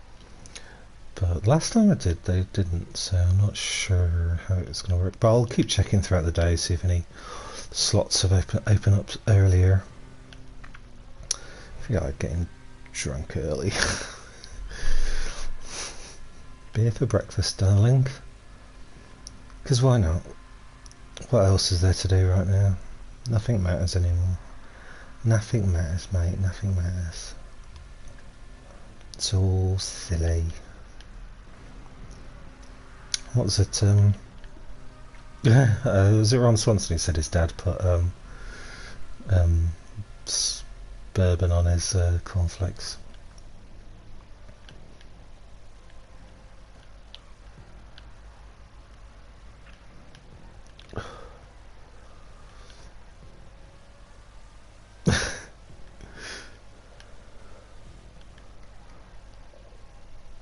But last time I did, they didn't, so I'm not sure how it's going to work. But I'll keep checking throughout the day, see if any slots have open up earlier. I feel like getting drunk early. Beer for breakfast, darling. Because why not? What else is there to do right now? Nothing matters anymore. Nothing matters, mate. Nothing matters. It's all silly. What was it? Was it Ron Swanson who said his dad put bourbon on his cornflakes?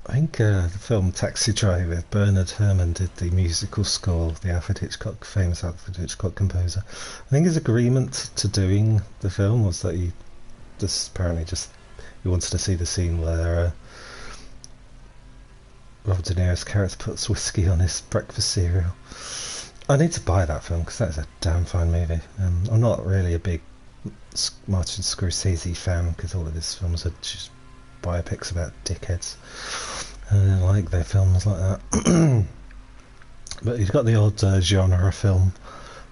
I think the film Taxi Driver, Bernard Herrmann did the musical score, the famous Alfred Hitchcock composer. I think his agreement to doing the film was that he wanted to see the scene where Robert De Niro's character puts whiskey on his breakfast cereal. I need to buy that film because that is a damn fine movie. I'm not really a big Martin Scorsese fan because all of his films are just biopics about dickheads. I don't like their films like that. But he's got the odd genre film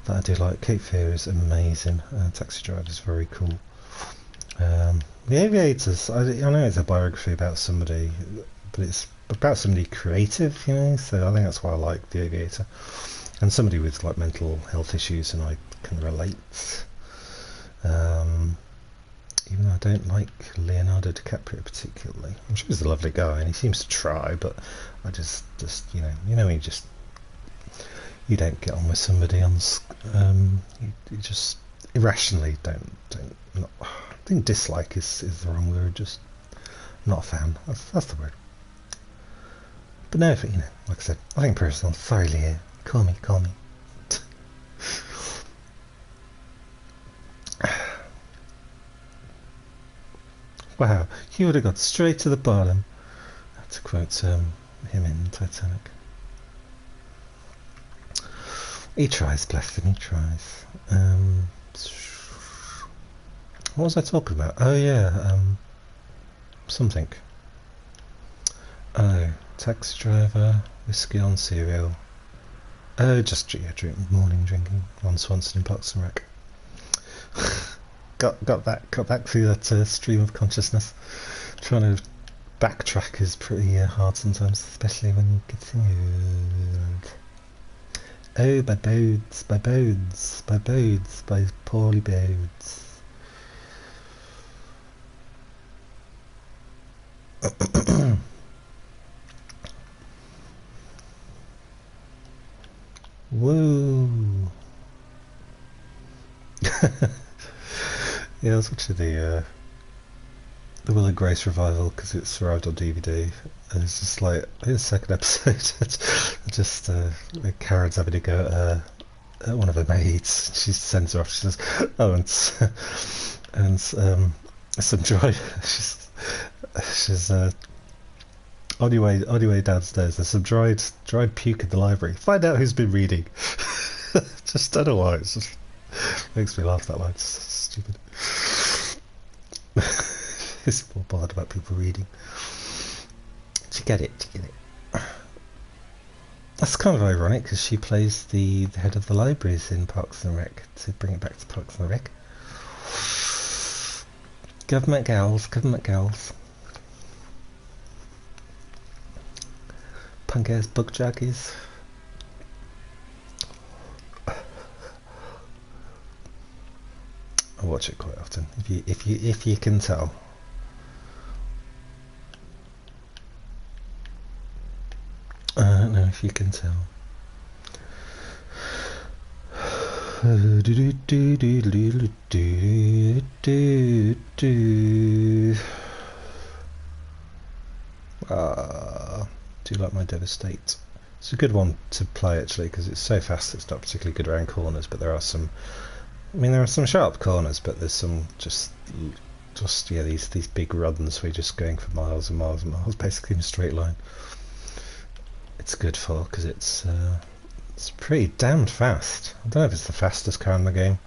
that I do like. Cape Fear is amazing. Taxi Driver is very cool. The Aviators, I know it's a biography about somebody, but it's about somebody creative, you know, so I think that's why I like The Aviator. And somebody with like mental health issues, and I can relate. Even though I don't like Leonardo DiCaprio particularly. I'm sure he's a lovely guy and he seems to try, but I just you know, you don't get on with somebody on, you just irrationally I think dislike is the wrong word, just not a fan. That's the word. But no, you know, like I said, I think personal. Sorry, Leo. Call me. Wow, he would have got straight to the bottom. To quote him in Titanic. He tries, bless him, he tries. What was I talking about? Oh yeah, something. Oh, taxi driver, whiskey on cereal. Oh, just morning drinking. Ron Swanson in Parks and Rec. got back through that stream of consciousness. Trying to backtrack is pretty hard sometimes, especially when you continue. Oh, by Bodes, by Bodes, by Bodes, by Paulie Bodes. Woo! Yeah, I was watching the Will and Grace revival because it's arrived on DVD, and it's just like in the second episode, just Karen's having to go at one of her maids. She sends her off. She says, "Oh, and some dry." She's on your way downstairs. There's some dried puke in the library. Find out who's been reading. Just don't know why. It just makes me laugh that line. It's so stupid. It's more bothered about people reading. Do you get it? That's kind of ironic because she plays the head of the libraries in Parks and Rec, to bring it back to Parks and Rec. Government gals. Punk ass book jockeys. I watch it quite often. If you can tell. I don't know if you can tell. Do you like my Devastate? It's a good one to play actually because it's so fast. It's not particularly good around corners, but there are some. I mean, there are some sharp corners, but there's some just yeah, these big runs where you're just going for miles and miles and miles, basically in a straight line. It's good for because it's pretty damned fast. I don't know if it's the fastest car in the game.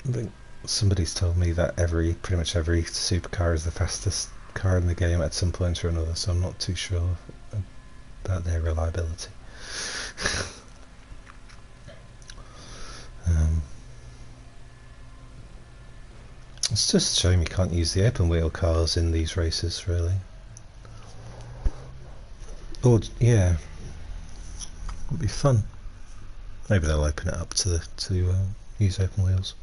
I think somebody's told me that pretty much every supercar is the fastest car in the game at some point or another, so I'm not too sure about their reliability. It's just a shame you can't use the open wheel cars in these races, really. Or yeah, it'd be fun. Maybe they'll open it up to use open wheels.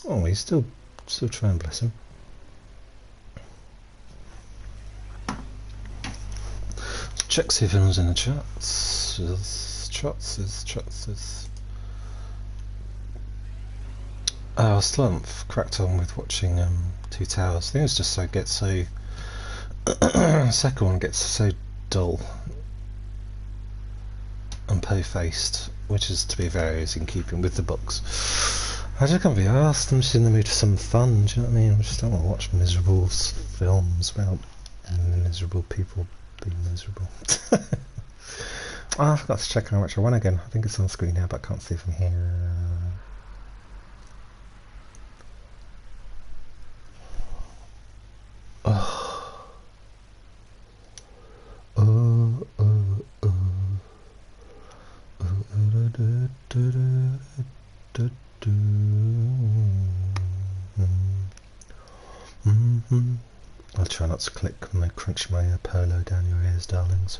Oh, he's still trying, bless him. Let's check see if anyone's in the chats. Chats. I still haven't cracked on with watching Two Towers. I think it's just so second one gets so dull and po-faced, which is, to be fair, is in keeping with the books. I just can't be arsed. I'm just in the mood for some fun, do you know what I mean? I just don't want to watch miserable films about miserable people being miserable. I forgot to check how much I won again. I think it's on screen now, but I can't see from here. I'll try not to click when I crunch my polo down your ears, darlings.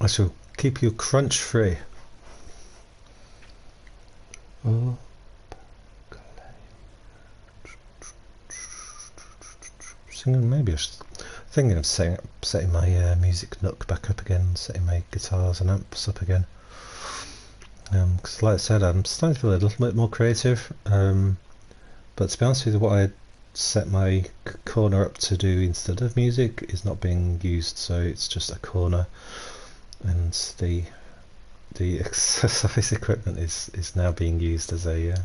I shall keep you crunch free. Singing, maybe I should. Thinking of setting my music nook back up again, setting my guitars and amps up again. Because like I said, I'm starting to feel a little bit more creative. But to be honest with you, what I set my corner up to do instead of music is not being used, so it's just a corner, and the exercise equipment is now being used as a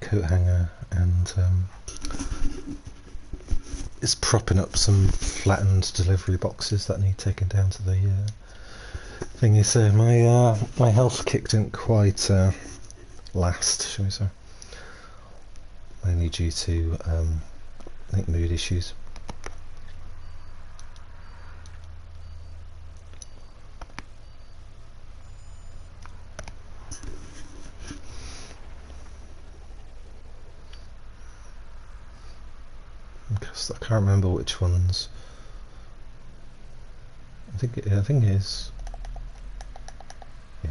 coat hanger and is propping up some flattened delivery boxes that need taken down to the thingy. So my health kick didn't quite last, shall we say? Mainly due to I think mood issues. I can't remember which ones. I think it is. Yeah.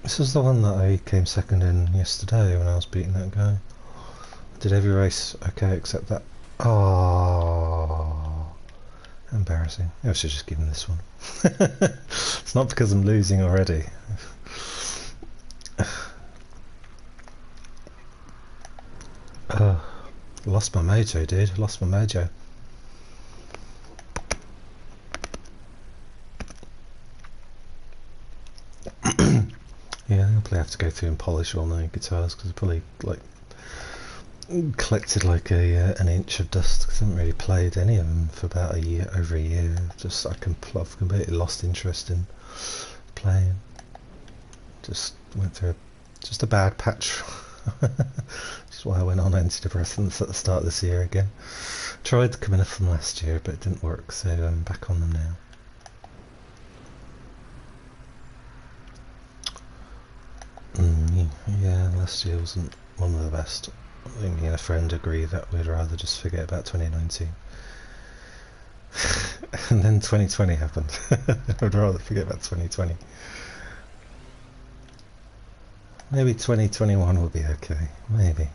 This is the one that I came second in yesterday when I was beating that guy. I did every race okay except that. Oh, embarrassing. I should just give him this one. It's not because I'm losing already. Lost my mojo, dude. Lost my mojo. Yeah, I'll probably have to go through and polish all my guitars because I probably like collected like an inch of dust because I haven't really played any of them for about over a year. Just I've completely lost interest in playing. Just went through just a bad patch. Which is why I went on antidepressants at the start of this year again. Tried coming off them last year but it didn't work, so I'm back on them now. Yeah, last year wasn't one of the best. I think me and a friend agree that we'd rather just forget about 2019. And then 2020 happened. I'd rather forget about 2020. Maybe 2021 will be okay. Maybe.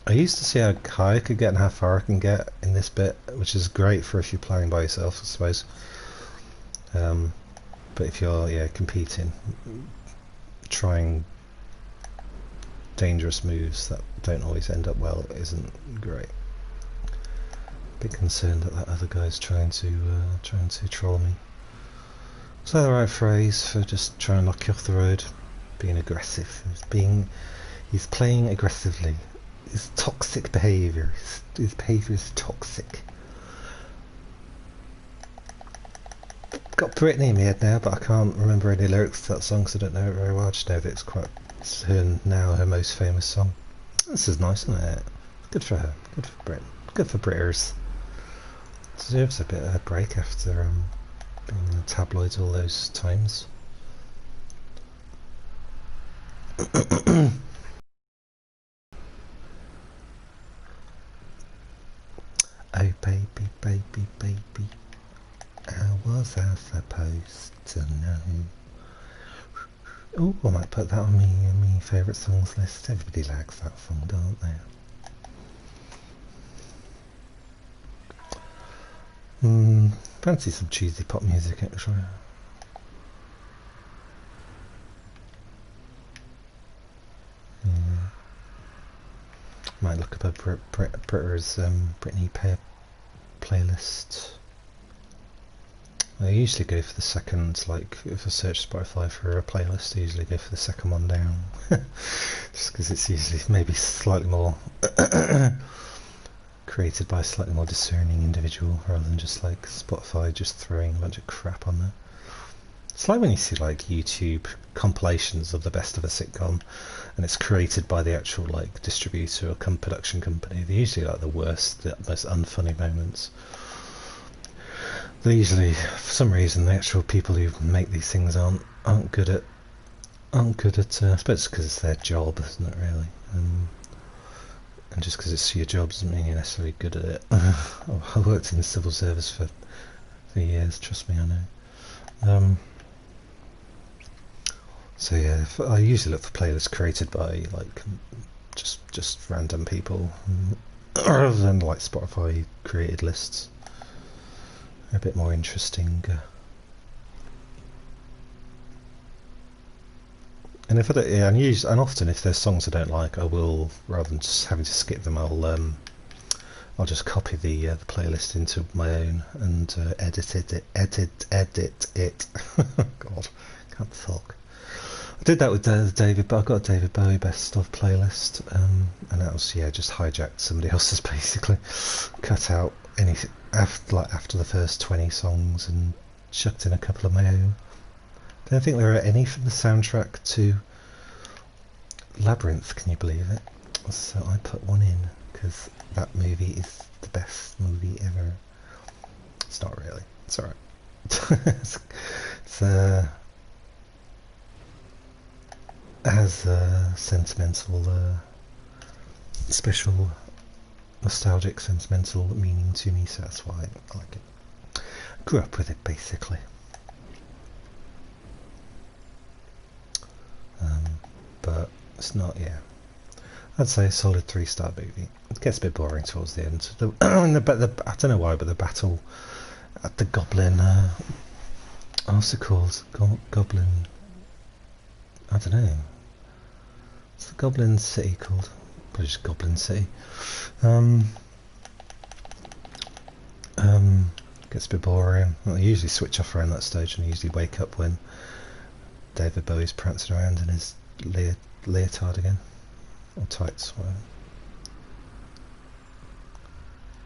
I used to see how high I could get and how far I can get in this bit, which is great for if you're playing by yourself, I suppose. But if you're competing, trying dangerous moves that don't always end up well isn't great. Bit concerned that other guy's trying to troll me. Is that the right phrase for just trying to knock you off the road? Being aggressive. He's playing aggressively. His toxic behaviour. His behaviour is toxic. Got Britney in my head now, but I can't remember any lyrics to that song because I don't know it very well. I just know that it's her most famous song. This is nice, isn't it? Good for her. Good for Brit. Good for Britters. Deserves a bit of a break after being in the tabloids all those times. Oh baby, baby, baby, how was I supposed to know? Oh, I might put that on me favourite songs list. Everybody likes that song, don't they? Fancy some cheesy pop music actually. Yeah. Might look up a Britter's Britney playlist. I usually go for the second, like if I search Spotify for a playlist, I usually go for the second one down. Just because it's usually maybe slightly more created by a slightly more discerning individual rather than just like Spotify just throwing a bunch of crap on there. It's like when you see like YouTube compilations of the best of a sitcom and it's created by the actual like distributor or production company. They're usually like the worst, the most unfunny moments. They usually, for some reason, the actual people who make these things aren't good at I suppose because it's their job, isn't it really? And just because it's your job doesn't mean you're necessarily good at it. I worked in the civil service for years, trust me, I know. So yeah, I usually look for playlists created by like just random people, rather than like Spotify created lists. They're a bit more interesting. And if I don't, yeah, and often if there's songs I don't like, I will, rather than just having to skip them, I'll just copy the playlist into my own and edit it. God, can't talk. I did that with David, but I got a David Bowie best of playlist, and that was just hijacked somebody else's, basically, cut out anything after the first 20 songs and chucked in a couple of my own. I don't think there are any from the soundtrack to Labyrinth. Can you believe it? So I put one in because that movie is the best movie ever. It's not really. It's alright. It's has a sentimental, special, nostalgic, sentimental meaning to me, so that's why I like it. Grew up with it, basically. But it's not, I'd say a solid 3-star movie. It gets a bit boring towards the end. I don't know why, but the battle at the Goblin, what's it called? Goblin, I don't know. What's the Goblin City called? Probably just Goblin City. Gets a bit boring. I usually switch off around that stage, and I usually wake up when David Bowie's prancing around in his leotard again. Or tights, whatever.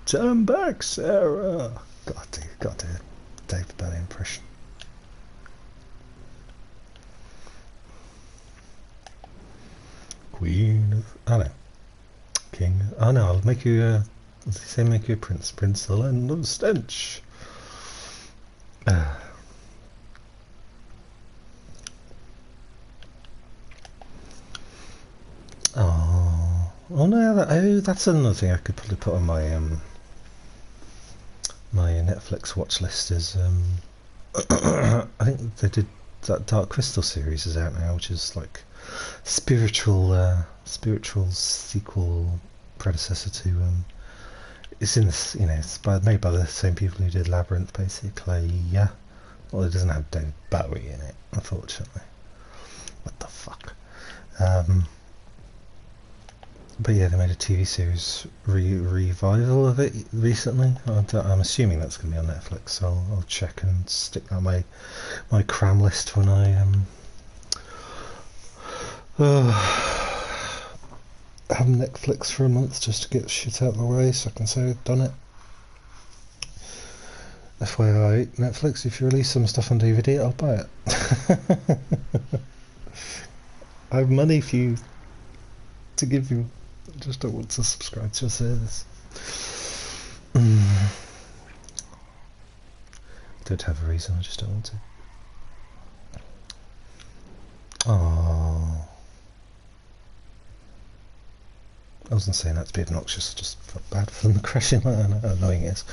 Turn back, Sarah! Got to do a David Bowie impression. Queen of... oh no. King... oh no, I'll make you a... does he say make you a prince? Prince of the land of stench. Oh no, that's another thing I could probably put on my my Netflix watch list is I think they did that Dark Crystal series is out now, which is like spiritual sequel predecessor to it's in this, it's made by the same people who did Labyrinth, basically. Well, it doesn't have David Bowie in it, unfortunately. What the fuck. But yeah, they made a TV series revival of it recently. I'm assuming that's going to be on Netflix, so I'll check and stick that on my cram list when I have Netflix for a month, just to get shit out of the way so I can say I've done it. FYI, Netflix, if you release some stuff on DVD, I'll buy it. I have money for you to give you. I just don't want to subscribe to a service. Don't have a reason, I just don't want to. Oh, I wasn't saying that to be obnoxious, I just felt bad for them crashing. I don't know how annoying it is.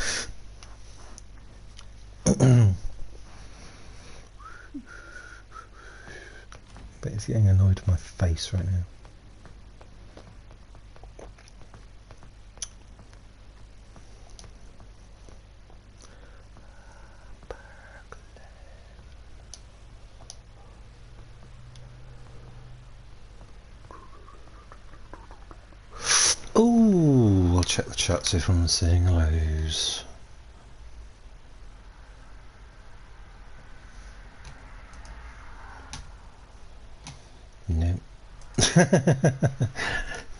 But it's getting annoyed with my face right now. Oh, I'll check the chat, see if I'm seeing hellos. No.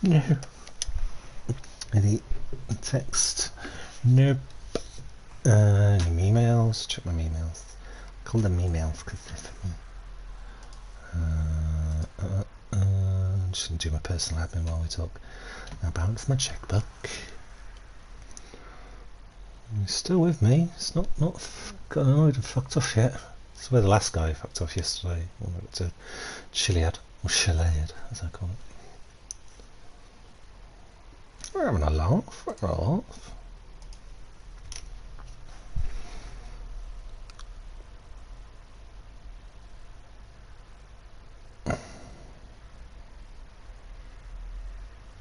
No. Any text? Nope. Any emails? Check my emails. I call them emails because they're for me. I'm just going to do my personal admin while we talk. Now balance my checkbook. He's still with me. It's not got annoyed and fucked off yet. It's where the last guy fucked off yesterday. When we got to Chiliad, or Chiliad, as I call it. We're having a laugh. We're having a laugh.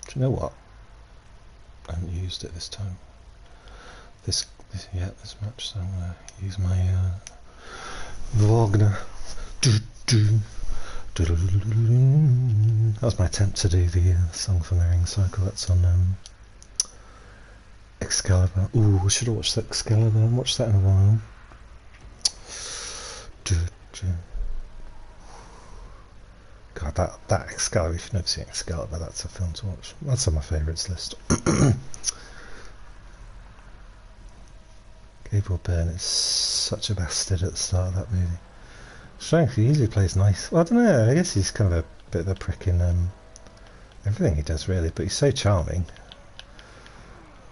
Do you know what? I haven't used it this time. This match, so I'm going to use my Wagner That was my attempt to do the Song from the Ring cycle. That's on Excalibur. Ooh, I should have watched that Excalibur. I haven't watched that in a while. God, that Excalibur, if you've never seen Excalibur, that's a film to watch. That's on my favourites list. Gabriel Byrne is such a bastard at the start of that movie. Strange, he usually plays nice. Well, I don't know, I guess he's kind of a bit of a prick in everything he does, really, but he's so charming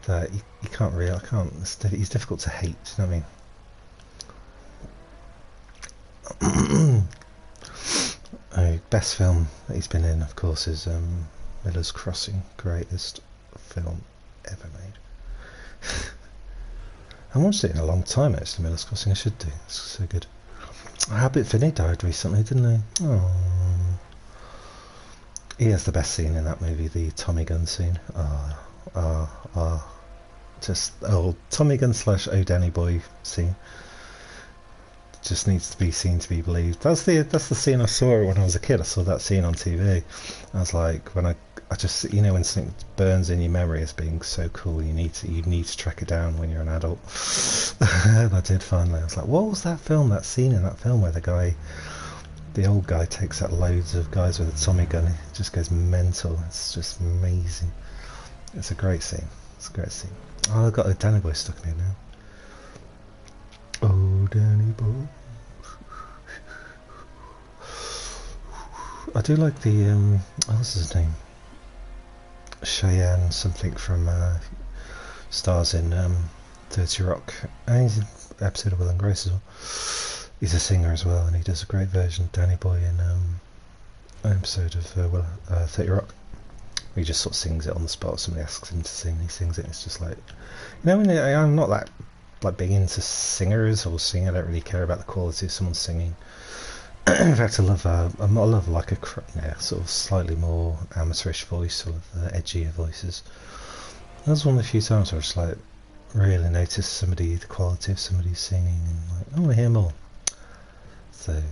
that you can't really, he's difficult to hate, you know what I mean? Best film that he's been in, of course, is Miller's Crossing, greatest film ever made. I haven't watched it in a long time, actually, Miller's Crossing. I should do, it's so good. Albert Finney died recently, didn't he? Oh. He has the best scene in that movie, the Tommy gun scene. Just Tommy gun / Oh Danny Boy scene. Just needs to be seen to be believed. That's the scene I saw when I was a kid. I saw that scene on TV. I was like, when I just, you know, when something burns in your memory as being so cool, you need to track it down when you're an adult. And I did finally. I was like, what was that film? That scene in that film where the old guy takes out loads of guys with a Tommy gun. It just goes mental. It's just amazing. It's a great scene. It's a great scene. Oh, I've got a Danny Boy stuck in here now. Oh, Danny Boy. I do like the what's his name? Cheyenne something from stars in 30 Rock. And he's in an episode of Will and Grace as well. He's a singer as well, and he does a great version of Danny Boy in an episode of 30 Rock. He just sort of sings it on the spot. Somebody asks him to sing, he sings it. It's just like, you know, I'm not that like big into singers or singing. I don't really care about the quality of someone singing. In fact, I love like a sort of slightly more amateurish voice, sort of edgier voices. That was one of the few times where I just like really noticed the quality of somebody singing, and like, I want to hear more. So,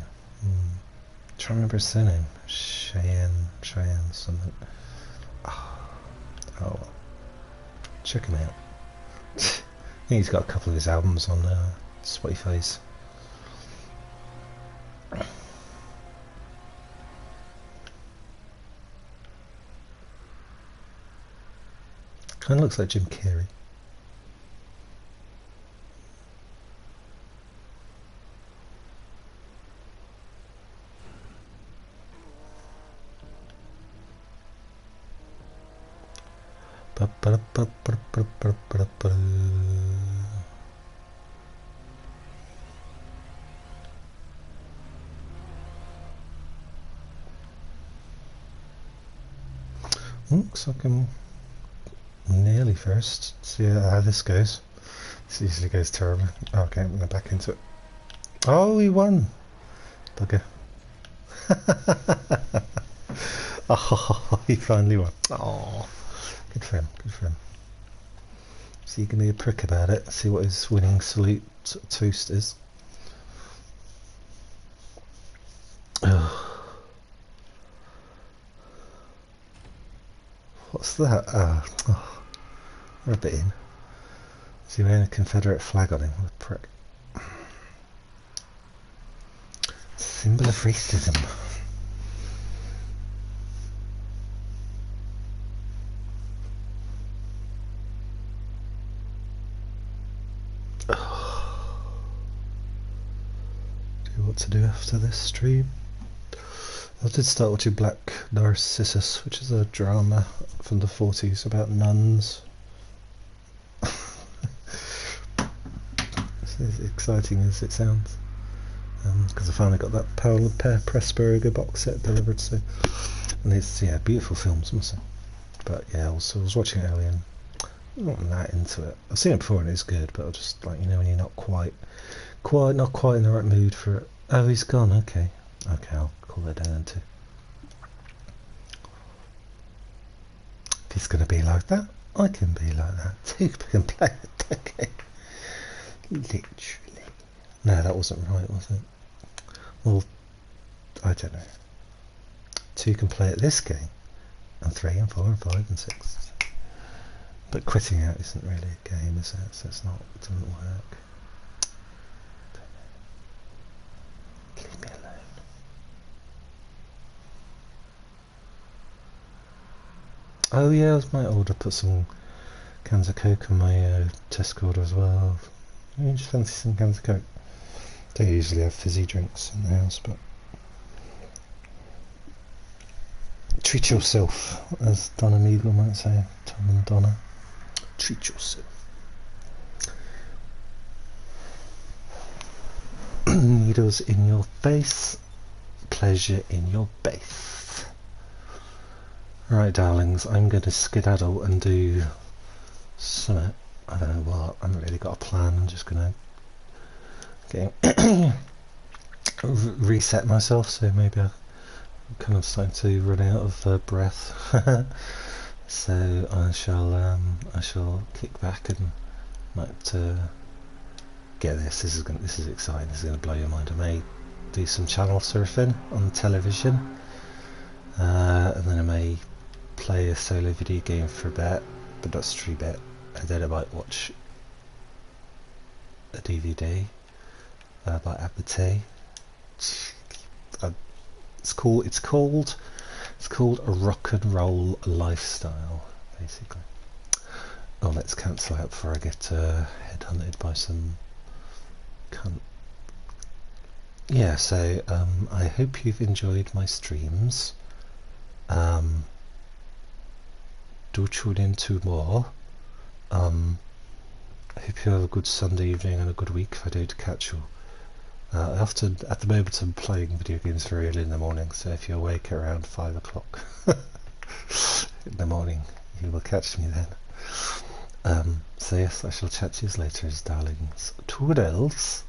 trying to remember his surname. Cheyenne something. Oh, check him out. I think he's got a couple of his albums on Spotify. Kind of looks like Jim Carrey. Looks like I'm nearly first. See how this goes. This usually goes terribly. Oh, okay, I'm going back into it. Oh, he won! Bugger. Oh, he finally won. Oh, good for him, good for him. So you can be a prick about it, see what his winning salute toast is. What's that? Rub it in. Is he wearing a Confederate flag on him? What a prick. Symbol of racism. Do what to do after this stream. I did start watching Black Narcissus, which is a drama from the 40s about nuns. It's as exciting as it sounds. Because I finally got that Paolo Pressburger box set delivered, so, and it's, yeah, beautiful films, must say. But yeah, I was watching it earlier and I wasn't that into it. I've seen it before and it's good, but I just, like, you know, when you're not quite in the right mood for it. Oh, he's gone. Okay, I'll call it down too. If he's going to be like that, I can be like that. Two can play it. Okay. Literally. No, that wasn't right, was it? Well, I don't know. so you can play at this game, and 3 and 4 and 5 and 6. But quitting out isn't really a game, is it? So it's not, it doesn't work. Leave me alone. Oh yeah, I might order, put some cans of Coke on my Tesco order as well. You just fancy some cans of Coke. Don't usually have fizzy drinks in the house, but treat yourself, as Donna Meagle might say. Tom and Donna. Treat yourself. Needles in your face, pleasure in your base. Right, darlings, I'm going to skedaddle and do something. I don't know what. I haven't really got a plan. I'm just going to reset myself. So maybe I'm kind of starting to run out of breath. So I shall kick back and might get this. This is exciting. This is going to blow your mind. I may do some channel surfing on the television, and then I may play a solo video game for a bit, but not stream it, and then I might watch a DVD by Apathy. It's called A Rock and Roll Lifestyle, basically. Oh, let's cancel out before I get headhunted by some cunt. Yeah, so I hope you've enjoyed my streams. Do tune in to more. I hope you have a good Sunday evening and a good week if I don't catch you. At the moment I'm playing video games very early in the morning, so if you're awake around 5 o'clock in the morning, you will catch me then. So yes, I shall chat to you later, darlings. Toodles!